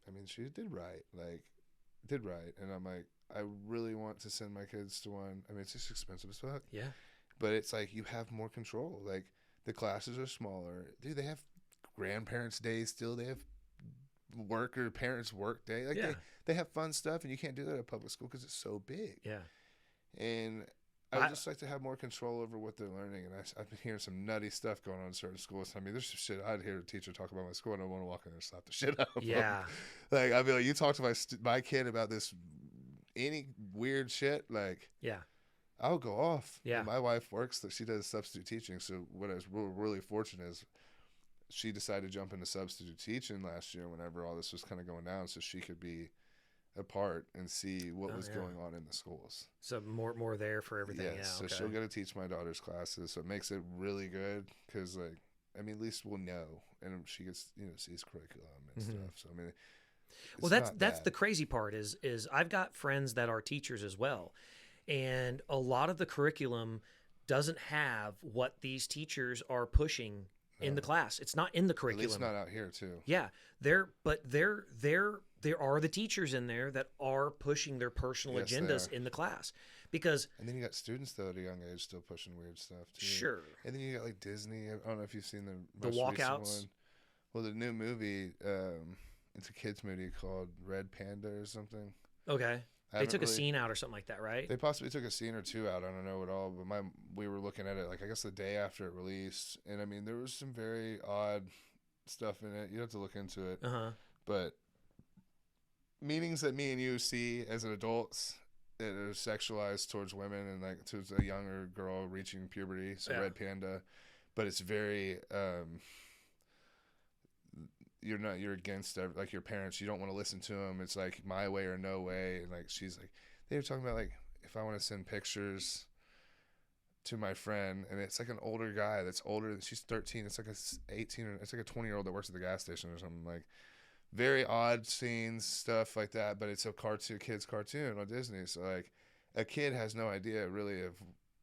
I mean, she did right. And I'm like, I really want to send my kids to one. I mean, it's just expensive as fuck. Yeah. But it's like you have more control. Like the classes are smaller. Dude, they have grandparents' days still. They have parents' work day. Like they have fun stuff, and you can't do that at public school because it's so big. Yeah. And I would just like to have more control over what they're learning. And I've been hearing some nutty stuff going on in certain schools. I mean, there's some shit. I'd hear a teacher talk about my school, and I want to walk in there and slap the shit out of them. Like, I'd be like, you talk to my kid about this, any weird shit, like, I'll go off. Yeah. And my wife works, she does substitute teaching. So what I was really fortunate is she decided to jump into substitute teaching last year whenever all this was kind of going down, so she could be apart and see what was going on in the schools. So more there for everything. Yeah, so she'll get to teach my daughter's classes, so it makes it really good because, like, I mean, at least we'll know, and she gets sees curriculum and stuff. So I mean, well, that's the crazy part is I've got friends that are teachers as well, and a lot of the curriculum doesn't have what these teachers are pushing in the class. It's not in the curriculum. At least not out here too. Yeah, there are the teachers in there that are pushing their personal agendas in the class and then you got students though at a young age still pushing weird stuff too. Sure. And then you got like Disney. I don't know if you've seen the walkouts one. Well, the new movie, it's a kids movie called Red Panda or something. Okay. They took a scene out or something like that, right? They possibly took a scene or two out. I don't know at all, but we were looking at it like I guess the day after it released, and I mean there was some very odd stuff in it. You have to look into it. But meanings that me and you see as an adults that are sexualized towards women and like towards a younger girl reaching puberty, so Red Panda, but it's very you're against like your parents, you don't want to listen to them, it's like my way or no way. And like she's like, they were talking about like if I want to send pictures to my friend, and it's like an older guy that's older, she's 13, it's like a 18 or it's like a 20-year-old that works at the gas station or something. Like very odd scenes, stuff like that, but it's a kid's cartoon on Disney, so like a kid has no idea really of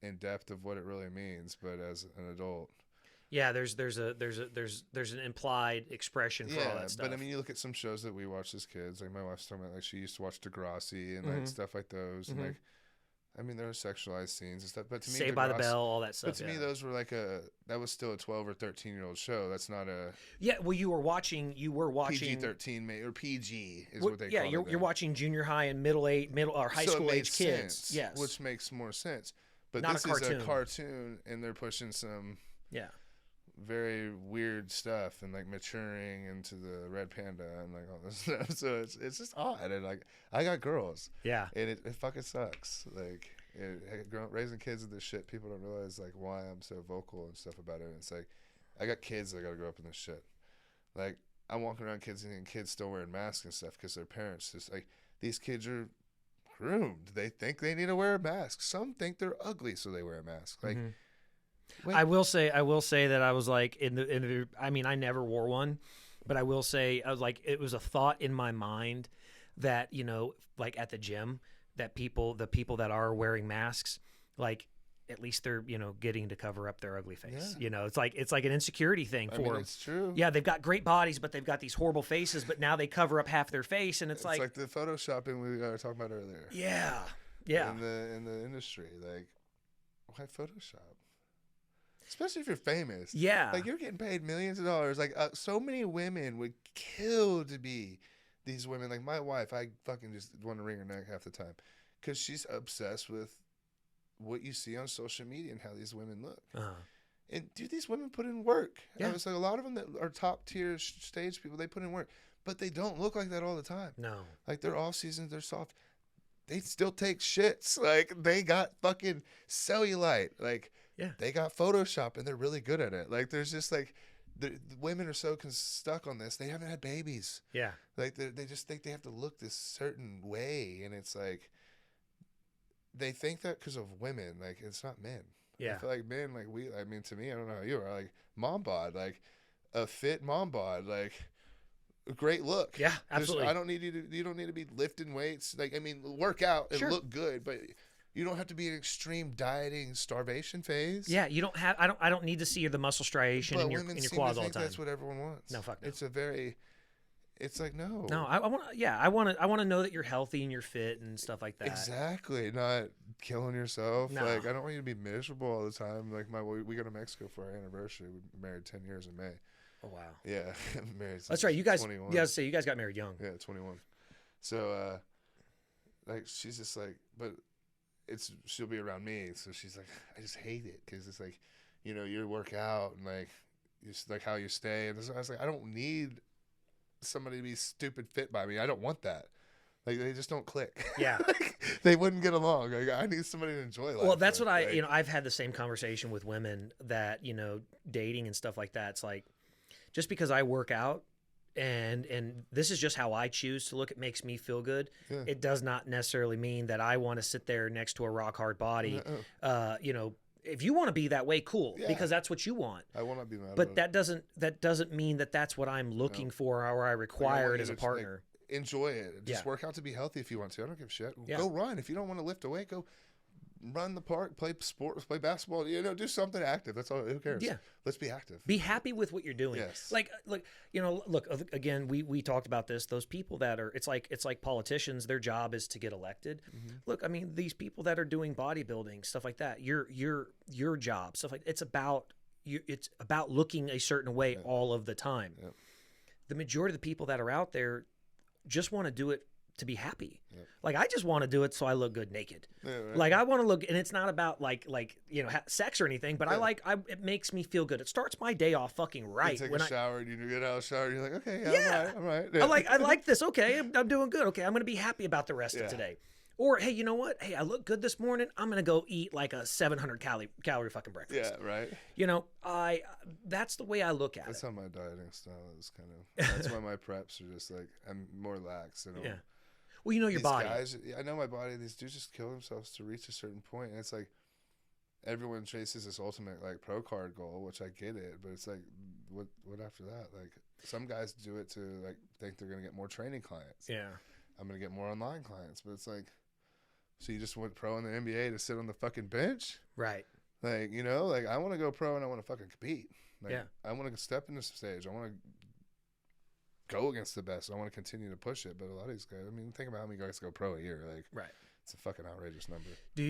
in depth of what it really means, but as an adult, there's an implied expression for all that stuff. But I mean, you look at some shows that we watched as kids, like my wife's talking about, like she used to watch Degrassi and like stuff like those, and like I mean there are sexualized scenes and stuff, but to me Saved by the Bell, all that stuff. But to me those were like that was still a 12 or 13-year-old show. That's not a well you were watching PG-13 or PG is what they call it. You're watching junior high and middle or high school age kids. Sense, yes, which makes more sense. But not this is a cartoon, and they're pushing some very weird stuff and like maturing into the Red Panda and like all this stuff. So it's just odd. And like I got girls, and it fucking sucks. Like raising kids with this shit, people don't realize like why I'm so vocal and stuff about it. And it's like I got kids that gotta grow up in this shit. Like I'm walking around kids and kids still wearing masks and stuff because their parents just like, these kids are groomed. They think they need to wear a mask. Some think they're ugly, so they wear a mask. Like Wait. I will say that I was like I mean, I never wore one, but I will say I was like, it was a thought in my mind that, you know, like at the gym, that the people that are wearing masks, like at least they're, you know, getting to cover up their ugly face. Yeah. You know, it's like an insecurity thing for them. It's true. Yeah, they've got great bodies, but they've got these horrible faces, but now they cover up half their face, and it's like the photoshopping we were talking about earlier. Yeah. Yeah. In the industry, like, why Photoshop? Especially if you're famous. Yeah. Like, you're getting paid millions of dollars. Like, so many women would kill to be these women. Like, my wife, I fucking just want to wring her neck half the time because she's obsessed with what you see on social media and how these women look. And dude, these women put in work. Yeah. I was like, a lot of them that are top tier stage people, they put in work, but they don't look like that all the time. No. Like, they're off season, they're soft. They still take shits. Like, they got fucking cellulite. Like, yeah, they got Photoshop and they're really good at it. Like, there's just like, the women are so stuck on this. They haven't had babies. Yeah. Like, they just think they have to look this certain way. And it's like, they think that because of women. Like, it's not men. Yeah. I feel like men, like, I mean, to me, I don't know how you are, like, mom bod, like, a fit mom bod, like, a great look. Yeah, absolutely. You don't need to be lifting weights. Like, I mean, work out and look good, but you don't have to be an extreme dieting starvation phase. Yeah, you don't have. I don't need to see the muscle striation in your quads all the time. That's what everyone wants. No, fuck no. It's like, no. No, I want to know that you're healthy and you're fit and stuff like that. Exactly, not killing yourself. No. Like, I don't want you to be miserable all the time. Like, we go to Mexico for our anniversary. We married 10 years in May. Oh wow. Yeah, married. That's right. You guys. 21. Yeah, say you guys got married young. Yeah, 21. So, like, she's just like, but she'll be around me, so she's like, I just hate it because it's like, you know, you work out and like, just like how you stay, and I was like, I don't need somebody to be stupid fit by me. I don't want that. Like, they just don't click. Yeah. Like, they wouldn't get along. Like, I need somebody to enjoy life. Well, that's what I've had the same conversation with women that, you know, dating and stuff like that. It's like, just because I work out and this is just how I choose to look, it makes me feel good. Yeah. It does not necessarily mean that I want to sit there next to a rock hard body. You know, if you want to be that way, cool, because that's what you want. I want to be mad. But that doesn't mean that that's what I'm looking for or I require it as a partner. Like, enjoy it. Just work out to be healthy if you want to. I don't give a shit. Yeah. Go run. If you don't want to lift a weight, go run the park, play sports, play basketball, you know, do something active. That's all. Who cares? Yeah. Let's be active. Be happy with what you're doing. Yes. Like, you know, look, again, we talked about this. Those people that are, it's like politicians, their job is to get elected. Mm-hmm. Look, I mean, these people that are doing bodybuilding, stuff like that, your job, stuff like, it's about looking a certain way all of the time. Yeah. The majority of the people that are out there just want to do it to be happy. Yep. Like, I just want to do it so I look good naked. Yeah, right. Like, I want to look, and it's not about like you know, sex or anything, but it makes me feel good. It starts my day off fucking right. You take a shower and you get out of the shower and you're like, okay, I'm right. Yeah. I like this. Okay, I'm doing good. Okay, I'm going to be happy about the rest of today. Or, hey, you know what? Hey, I look good this morning. I'm going to go eat like a 700 calorie fucking breakfast. Yeah, right. You know, that's the way I look at it. That's how my dieting style is kind of. That's why my preps are just like, I'm more lax. Yeah. Well, you know your body. Guys, I know my body. These dudes just kill themselves to reach a certain point. And it's like, everyone chases this ultimate like pro card goal, which I get it, but it's like, what after that? Like, some guys do it to like think they're going to get more training clients. Yeah. I'm going to get more online clients, but it's like, so you just went pro in the NBA to sit on the fucking bench? Right. Like, you know, like, I want to go pro and I want to fucking compete. Like, yeah. I want to step into the stage. I want to go against the best. I want to continue to push it. But a lot of these guys, I mean, think about how many guys go pro a year. Like, right. It's a fucking outrageous number. Do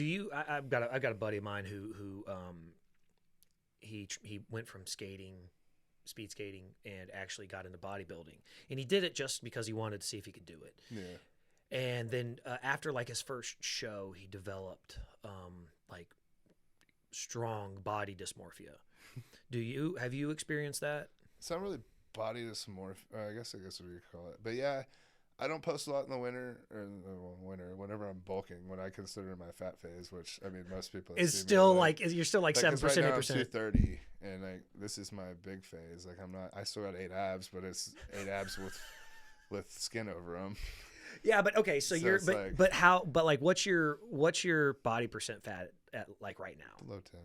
you? I've got a buddy of mine who he went from speed skating, and actually got into bodybuilding, and he did it just because he wanted to see if he could do it. Yeah. And then after like his first show, he developed like strong body dysmorphia. Have you experienced that? It's not really body dysmorphia. I guess what you call it. But yeah, I don't post a lot in the winter whenever I'm bulking, when I consider my fat phase, which, I mean, most people. It's still like you're still like 7%, 8%. I'm 230, and like this is my big phase. Like, I still got 8 abs, but it's 8 abs with skin over them. Yeah, but okay, so you're what's your body percent fat at like right now? Below 10.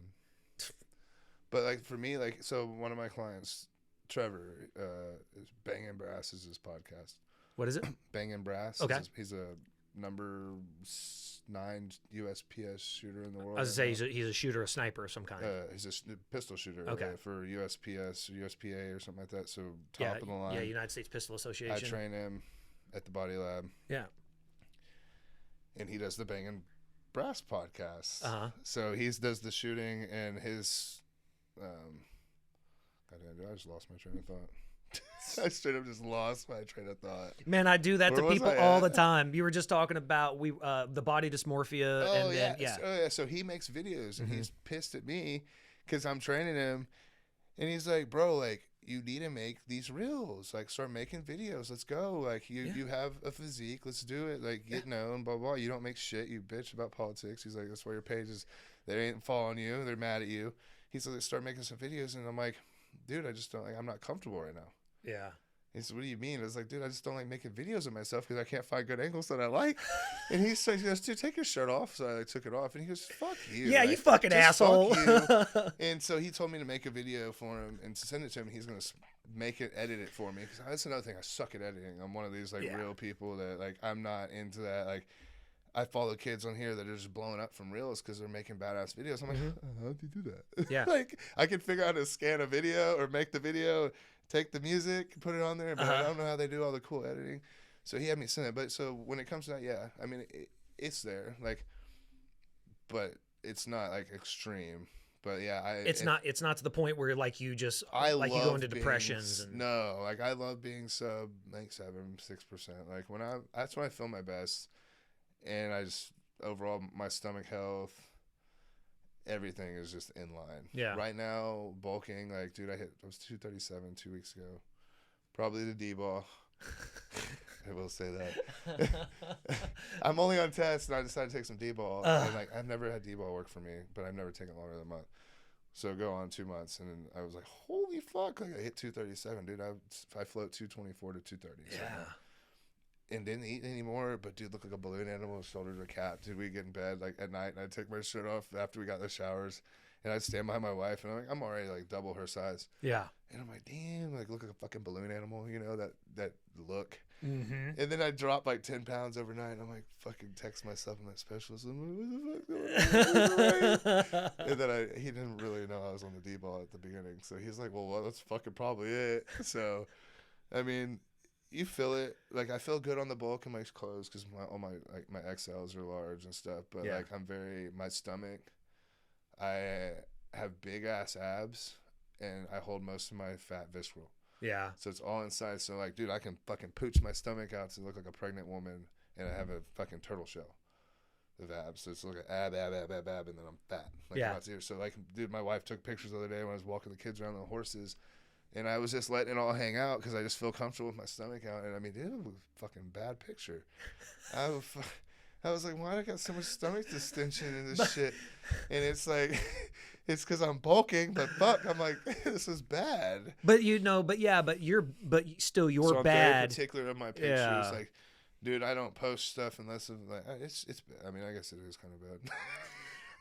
But like for me, like, so one of my clients, Trevor, is Bangin' Brass is his podcast. What is it? Bangin' Brass. Okay. He's a number 9 USPS shooter in the world. I was gonna say he's a shooter, a sniper of some kind. He's a pistol shooter. Okay. For USPS, USPA, or something like that. So top of the line. Yeah, United States Pistol Association. I train him at the Body Lab. Yeah. And he does the Bangin' Brass podcast. So he does the shooting, and his goddamn, I just lost my train of thought. I straight up just lost my train of thought. Man, I do that to people all the time. You were just talking about the body dysmorphia. Oh, and yeah. Then, So he makes videos, and he's pissed at me because I'm training him, and he's like, bro, like, you need to make these reels. Like, start making videos. Let's go. Like, you have a physique. Let's do it. Like, get known, blah, blah. You don't make shit. You bitch about politics. He's like, that's why your pages, they ain't following you. They're mad at you. He's like, start making some videos. And I'm like, dude, I just don't, like, I'm not comfortable right now. Yeah. He said, what do you mean? I was like, dude, I just don't like making videos of myself because I can't find good angles that I like. And he goes, dude, take your shirt off. So I took it off, and he goes, fuck you. Yeah, like, you fucking asshole. Fuck you. And so he told me to make a video for him and to send it to him. He's going to make it, edit it for me. Because that's another thing. I suck at editing. I'm one of these, like, real people that, like, I'm not into that. Like, I follow kids on here that are just blowing up from reels because they're making badass videos. I'm like, how do you do that? Yeah. Like, I can figure out how to scan a video or make the video, take the music, put it on there, but I don't know how they do all the cool editing. So he had me send it. But so when it comes to that, yeah, I mean, it's there, like, but it's not like extreme. But yeah, it's not to the point where like you just you go into depressions. No, like I love being sub like 7-6%. Like that's when I feel my best, and I just overall my stomach health, everything is just in line. Yeah. Right now, bulking, like, dude, I was 237 2 weeks ago. Probably the D-ball. I will say that. I'm only on test, and I decided to take some D-ball. And, like, I've never had D-ball work for me, but I've never taken longer than a month. So go on 2 months, and then I was like, holy fuck. Like, I hit 237, dude. I float 224 to 230. Yeah. So, and didn't eat anymore, but dude, looked like a balloon animal, shoulders a cat. Dude, we get in bed like at night, and I'd take my shirt off after we got the showers, and I'd stand behind my wife, and I'm already like double her size. Yeah. And I'm like, damn, like look like a fucking balloon animal, you know, that look. Mm-hmm. And then I dropped like 10 pounds overnight, and I'm like, fucking text myself and my specialist, I'm like, what the fuck? And then he didn't really know I was on the D-ball at the beginning, so he's like, well, that's fucking probably it. So, I mean, you feel it. Like, I feel good on the bulk in my clothes because all my XLs are large and stuff. But like, my stomach, I have big ass abs, and I hold most of my fat visceral. Yeah. So it's all inside. So like, dude, I can fucking pooch my stomach out to look like a pregnant woman, and I have a fucking turtle shell of abs. So it's like ab, and then I'm fat. Like, yeah. So like, dude, my wife took pictures the other day when I was walking the kids around the horses. And I was just letting it all hang out because I just feel comfortable with my stomach out. And I mean, dude, it was a fucking bad picture. I was like, why do I got so much stomach distension in this shit? And it's like, it's because I'm bulking, but fuck, I'm like, this is bad. But still you're so I'm bad. Very particular of my pictures. Yeah. Like, dude, I don't post stuff unless it's like, it's. I mean, I guess it is kind of bad.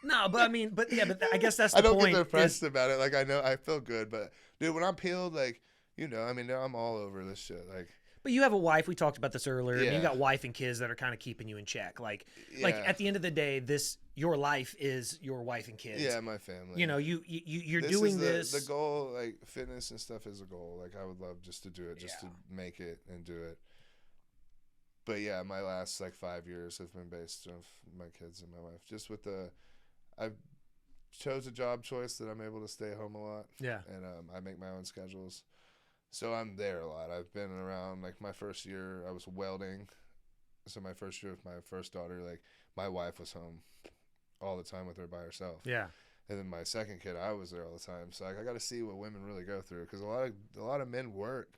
No, but I guess that's the point. I don't get depressed about it. Like, I know I feel good, but dude, when I'm peeled, like, you know, I mean, I'm all over this shit. Like, but you have a wife. We talked about this earlier. Yeah. And you got wife and kids that are kind of keeping you in check. Like at the end of the day, your life is your wife and kids. Yeah, my family. You know, you're doing this. The goal, like fitness and stuff, is a goal. Like, I would love just to do it, just to make it and do it. But yeah, my last like 5 years have been based on my kids and my wife. Just with I chose a job choice that I'm able to stay home a lot. Yeah. And I make my own schedules. So I'm there a lot. I've been around, like, my first year, I was welding. So my first year with my first daughter, like, my wife was home all the time with her by herself. Yeah. And then my second kid, I was there all the time. So, like, I got to see what women really go through. Because a lot of men work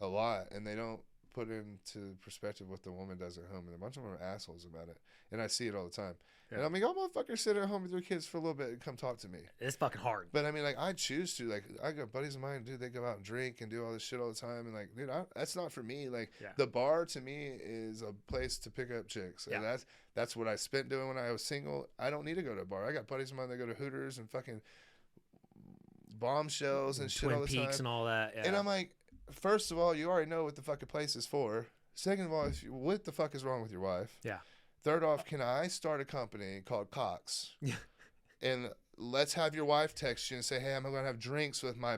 a lot, and they don't put into perspective what the woman does at home. And a bunch of them are assholes about it. And I see it all the time. Yeah. And I'm like, oh, motherfucker, sit at home with your kids for a little bit and come talk to me. It's fucking hard. But I mean, like, I choose to. Like, I got buddies of mine, dude, they go out and drink and do all this shit all the time. And, like, dude, that's not for me. Like, the bar to me is a place to pick up chicks. And that's what I spent doing when I was single. I don't need to go to a bar. I got buddies of mine that go to Hooters and fucking bombshells and shit all the Twin Peaks time. and all that. Yeah. And I'm like, first of all, you already know what the fucking place is for. Second of all, what the fuck is wrong with your wife? Yeah. Third off, can I start a company called Cox? Yeah. And let's have your wife text you and say, hey, I'm going to have drinks with my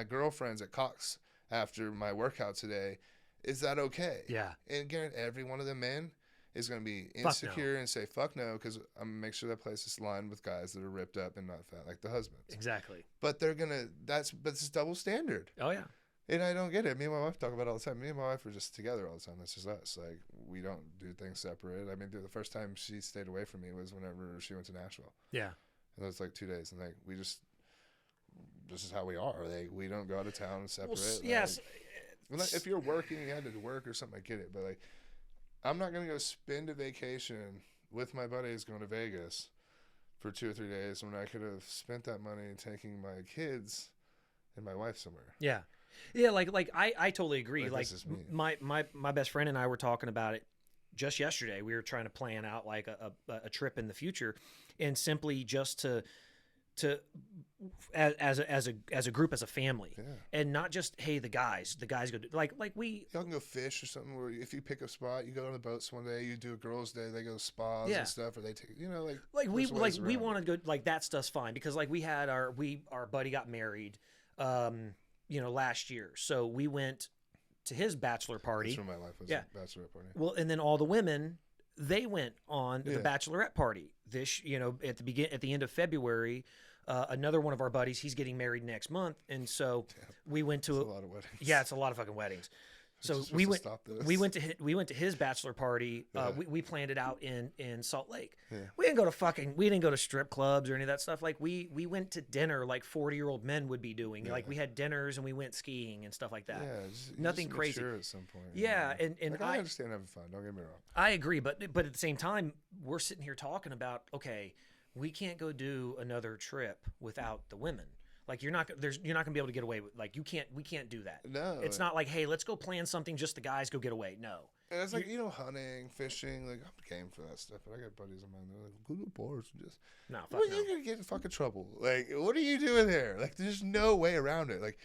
girlfriends at Cox after my workout today. Is that okay? Yeah. And again, every one of the men is going to be insecure and say, fuck no, because I'm going to make sure that place is lined with guys that are ripped up and not fat, like the husbands. Exactly. But they're going to, but it's double standard. Oh, yeah. And I don't get it. Me and my wife talk about it all the time. Me and my wife are just together all the time. That's just us. Like, we don't do things separate. I mean, the first time she stayed away from me was whenever she went to Nashville. Yeah. And it was like 2 days. And, like, this is how we are. Like, we don't go out of town and separate. Well, yes. Like, if you're working, you had to work or something, I get it. But, like, I'm not going to go spend a vacation with my buddies going to Vegas for 2 or 3 days when I could have spent that money taking my kids and my wife somewhere. Yeah. Yeah, like I totally agree. Like my best friend and I were talking about it just yesterday. We were trying to plan out like a trip in the future, and simply just to as a group, as a family, and not just hey the guys go do, like we y'all can go fish or something. Where if you pick a spot, you go on the boats one day. You do a girls' day, they go to spas and stuff, or they take we want to go like that stuff's fine because like we had our buddy got married. Last year. So we went to his bachelor party. That's where my life was. Yeah. Bachelorette party. Well, and then all the women, they went on the bachelorette party. This, at the end of February, another one of our buddies, he's getting married next month. And so we went to a lot of weddings. Yeah, it's a lot of fucking weddings. So we went to his bachelor party. We planned it out in Salt Lake. Yeah. We didn't go to strip clubs or any of that stuff. Like we went to dinner like 40-year-old men would be doing. Yeah. Like we had dinners and we went skiing and stuff like that. Yeah, nothing crazy. At some point. Yeah, and like, I understand having fun. Don't get me wrong. I agree, but at the same time, we're sitting here talking about we can't go do another trip without the women. Like you're not gonna be able to get away with we can't do that. No, it's not like hey, let's go plan something just the guys go get away. No, and it's like hunting, fishing. Like I'm game for that stuff, but I got buddies of mine. They're like, go to the bars and just you're gonna get in fucking trouble. Like what are you doing there? Like there's no way around it. Like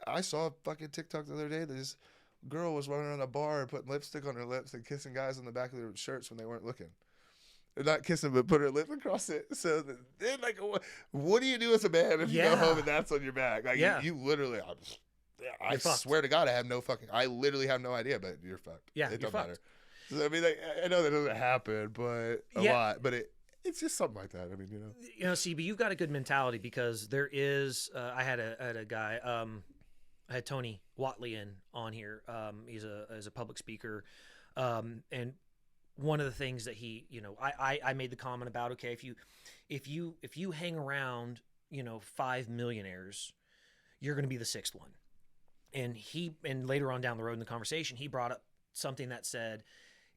I saw a fucking TikTok the other day. This girl was running around a bar and putting lipstick on her lips and kissing guys on the back of their shirts when they weren't looking. Not kissing, but put her lip across it. So then, like, what do you do as a man if you go home and that's on your back? Like, you literally, I swear to God, I literally have no idea, but you're fucked. Yeah, it don't matter. So, I mean, like, I know that doesn't happen, but a lot. But it's just something like that. I mean, CB, you've got a good mentality because there is. I had a guy. I had Tony Watley on here. He's a public speaker, and one of the things that he, I made the comment about, okay, if you hang around, 5 millionaires, you're going to be the sixth one. And later on down the road in the conversation, he brought up something that said,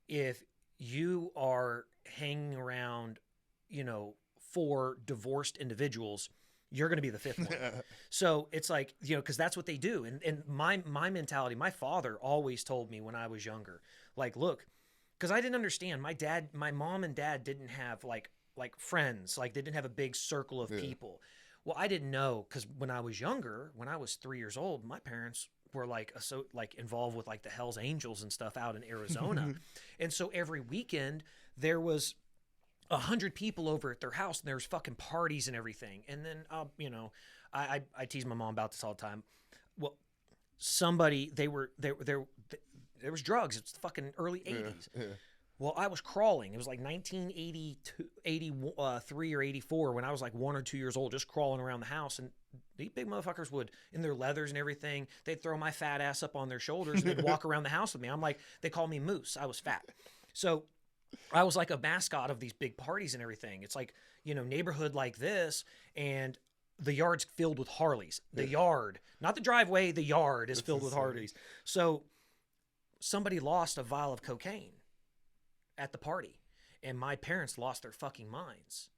if you are hanging around, 4 divorced individuals, you're going to be the fifth one. So it's like, because that's what they do. And my mentality, my father always told me when I was younger, like, look, because I didn't understand. My mom and dad didn't have like friends. Like they didn't have a big circle of people. Well, I didn't know because when I was younger, when I was 3 years old, my parents were involved with like the Hells Angels and stuff out in Arizona. And so every weekend there was 100 people over at their house and there was fucking parties and everything. And then, I tease my mom about this all the time. Well, there was drugs. It's the fucking early 80s. Yeah. Well, I was crawling. It was like 1982, 83 or 84 when I was like 1 or 2 years old, just crawling around the house. And these big motherfuckers would, in their leathers and everything, they'd throw my fat ass up on their shoulders and they'd walk around the house with me. I'm like, they called me Moose. I was fat. So I was like a mascot of these big parties and everything. It's like, neighborhood like this, and the yard's filled with Harleys. The yard, not the driveway, the yard is filled with Harleys. So somebody lost a vial of cocaine at the party, and my parents lost their fucking minds.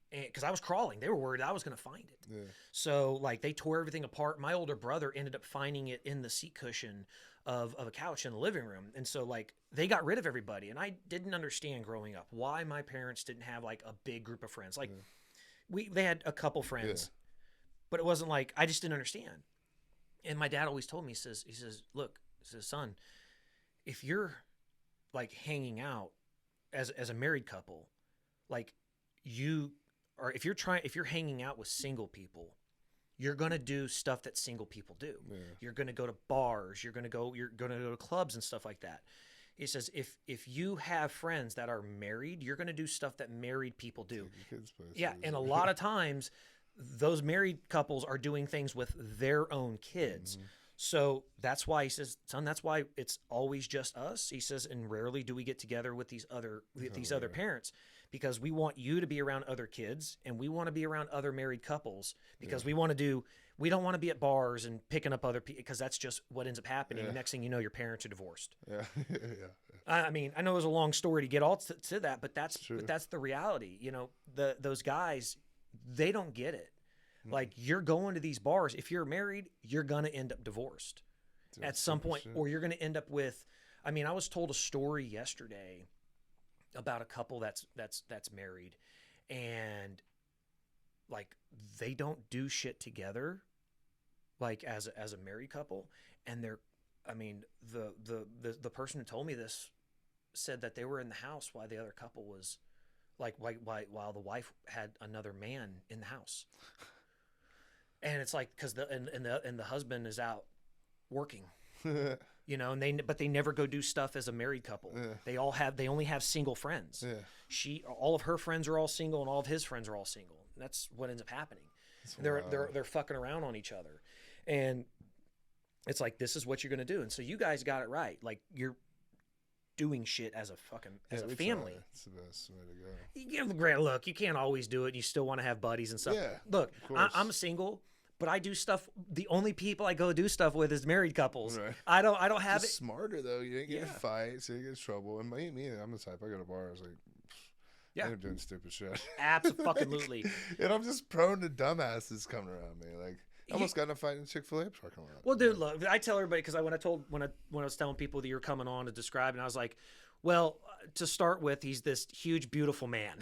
Because I was crawling. They were worried I was going to find it. Yeah. So, like, they tore everything apart. My older brother ended up finding it in the seat cushion of a couch in the living room. And so, like, they got rid of everybody. And I didn't understand growing up why my parents didn't have, like, a big group of friends. Like, they had a couple friends. But it wasn't like, I just didn't understand. And my dad always told me, he says, look, he says, son, if you're like hanging out as a married couple, like if you're hanging out with single people, you're going to do stuff that single people do. Yeah. You're going to go to bars, you're going to go to clubs and stuff like that. He says, if you have friends that are married, you're going to do stuff that married people do. Yeah. And a lot of times those married couples are doing things with their own kids. Mm-hmm. So that's why he says, son, that's why it's always just us. He says, and rarely do we get together with these other parents, because we want you to be around other kids and we want to be around other married couples, because we don't want to be at bars and picking up other people, because that's just what ends up happening. Yeah. Next thing you know, your parents are divorced. Yeah. I mean, I know it was a long story to get all to that, but that's the reality. You know, those guys, they don't get it. Like, you're going to these bars. If you're married, you're going to end up divorced at some point, or you're going to end up with, I mean, I was told a story yesterday about a couple that's married, and like, they don't do shit together, like as a married couple. And the person who told me this said that they were in the house while the other couple was like, while the wife had another man in the house. And it's like, because the husband is out working, you know, but they never go do stuff as a married couple. Yeah. They only have single friends. Yeah. All of her friends are all single, and all of his friends are all single. And that's what ends up happening. They're fucking around on each other, and it's like, this is what you're gonna do. And so you guys got it right. Like, you're doing shit as a family. It's the best way to go. You give them a great look. You can't always do it. You still want to have buddies and stuff. Yeah, look, I'm single, but I do stuff. The only people I go do stuff with is married couples. Right. I don't have it. Smarter though. You didn't get in a fight, so you get in trouble. And me, I'm the type, I go to bars like, I end up doing stupid shit. Absolutely. And I'm just prone to dumbasses coming around me. Like, I almost got in a fight in Chick-fil-A parking lot. Well, dude, look, I tell everybody, because when I was telling people that you're coming on to describe, and I was like, well, to start with, he's this huge, beautiful man.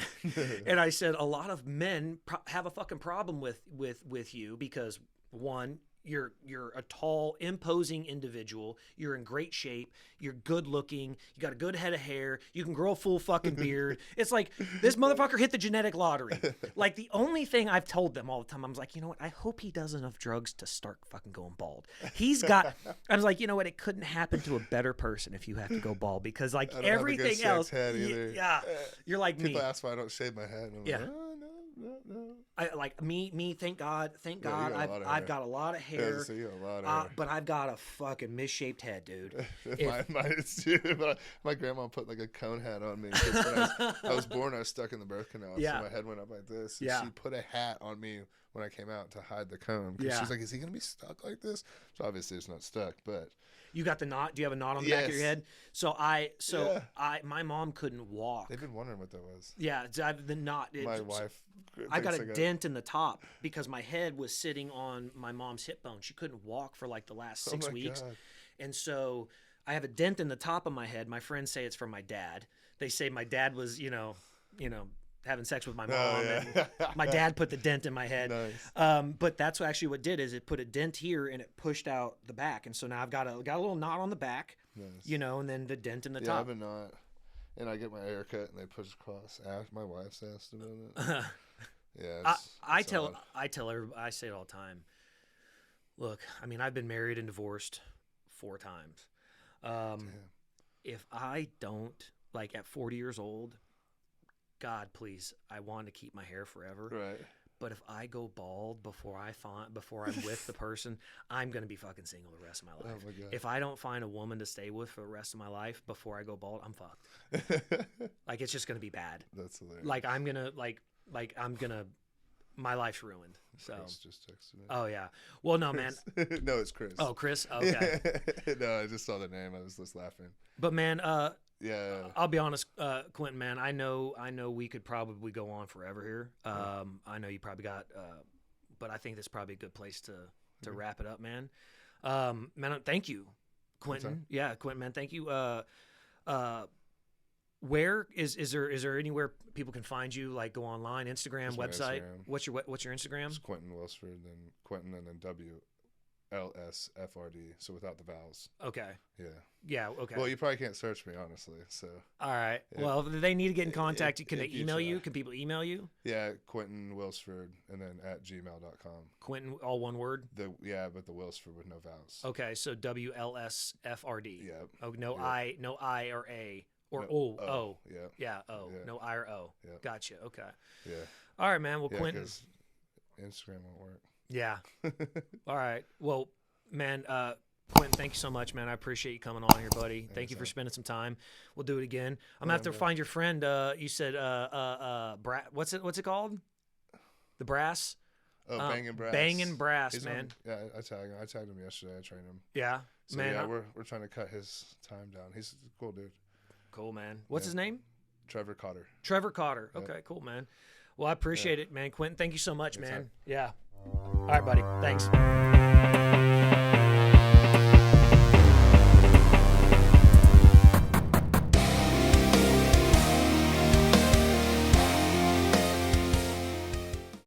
And I said, a lot of men have a fucking problem with you, because one, you're a tall, imposing individual. You're in great shape. You're good looking. You got a good head of hair. You can grow a full fucking beard. It's like, this motherfucker hit the genetic lottery. Like, the only thing I've told them all the time, I was like, you know what? I hope he does enough drugs to start fucking going bald. I was like, you know what? It couldn't happen to a better person if you have to go bald, because like everything else, you're like me. People ask why I don't shave my head. And I'm like, no. I like me. Thank God. I've got a lot of hair. Yeah, you got a lot of hair. But I've got a fucking misshaped head, dude. Mine is too. But my grandma put like a cone hat on me. When I was born, I was stuck in the birth canal, so my head went up like this. And she put a hat on me when I came out to hide the cone. She's like, "Is he gonna be stuck like this?" So obviously it's not stuck, but. You got the knot? Do you have a knot on the back of your head? My mom couldn't walk. They've been wondering what that was. Yeah, the knot. My wife. I got a dent in the top because my head was sitting on my mom's hip bone. She couldn't walk for like the last 6 weeks. God. And so I have a dent in the top of my head. My friends say it's from my dad. They say my dad was, having sex with my mom. And my dad put the dent in my head. Nice. But that's actually what did is it put a dent here and it pushed out the back. And so now I've got a little knot on the back, and then the dent in the top. I have a knot. And I get my hair cut and they push across. My wife's asked about it. Yeah, I tell everybody, I say it all the time. Look, I mean, I've been married and divorced 4 times. If I don't, like at 40 years old, God, please, I want to keep my hair forever. Right. But if I go bald before I'm with the person, I'm going to be fucking single the rest of my life. Oh my God. If I don't find a woman to stay with for the rest of my life before I go bald, I'm fucked. Like, it's just going to be bad. That's hilarious. Like, my life's ruined. So. Chris just texted me. Oh, yeah. Well, no, man. No, it's Chris. Oh, Chris? Okay. No, I just saw the name. I was just laughing. But, man, yeah. I'll be honest, Quentin, man, I know we could probably go on forever here. I know you probably got, but I think this is probably a good place to wrap it up, man. Man, thank you, Quentin. Yeah, Quentin, man, thank you. Where is there anywhere people can find you? Like go online, Instagram, website. Instagram. What's your Instagram? It's Quintin Wilford, then Quentin, and then WLSFRD. So without the vowels. Okay. Yeah. Yeah. Okay. Well, you probably can't search me, honestly. So. All right. Well, if they need to get in contact, can they email you? Can people email you? Yeah, Quintin Wilsford, and then @gmail.com. Quintin, all one word. But the Wilsford with no vowels. Okay, so WLSFRD. Yeah. Oh, no I or A. Or no, O. Yeah. Yeah, O. Yeah. no I or O. Yeah. Gotcha. Okay. Yeah. All right, man. Well, yeah, Quintin. Instagram won't work. Yeah. All right. Well, man, Quintin, thank you so much, man. I appreciate you coming on here, buddy. Thank you for spending some time. We'll do it again. I'm going to have to find your friend. You said, what's it called? The Brass? Oh, Bangin' Brass. Bangin' Brass, man. I tagged him yesterday. I trained him. Yeah. So, man. Yeah, we're trying to cut his time down. He's a cool dude. Cool, man. What's his name? Trevor Cotter. Trevor Cotter. Okay, Yep. cool, man. Well, I appreciate it, man. Quintin, thank you so much, Anytime. man. Yeah. All right, buddy. Thanks.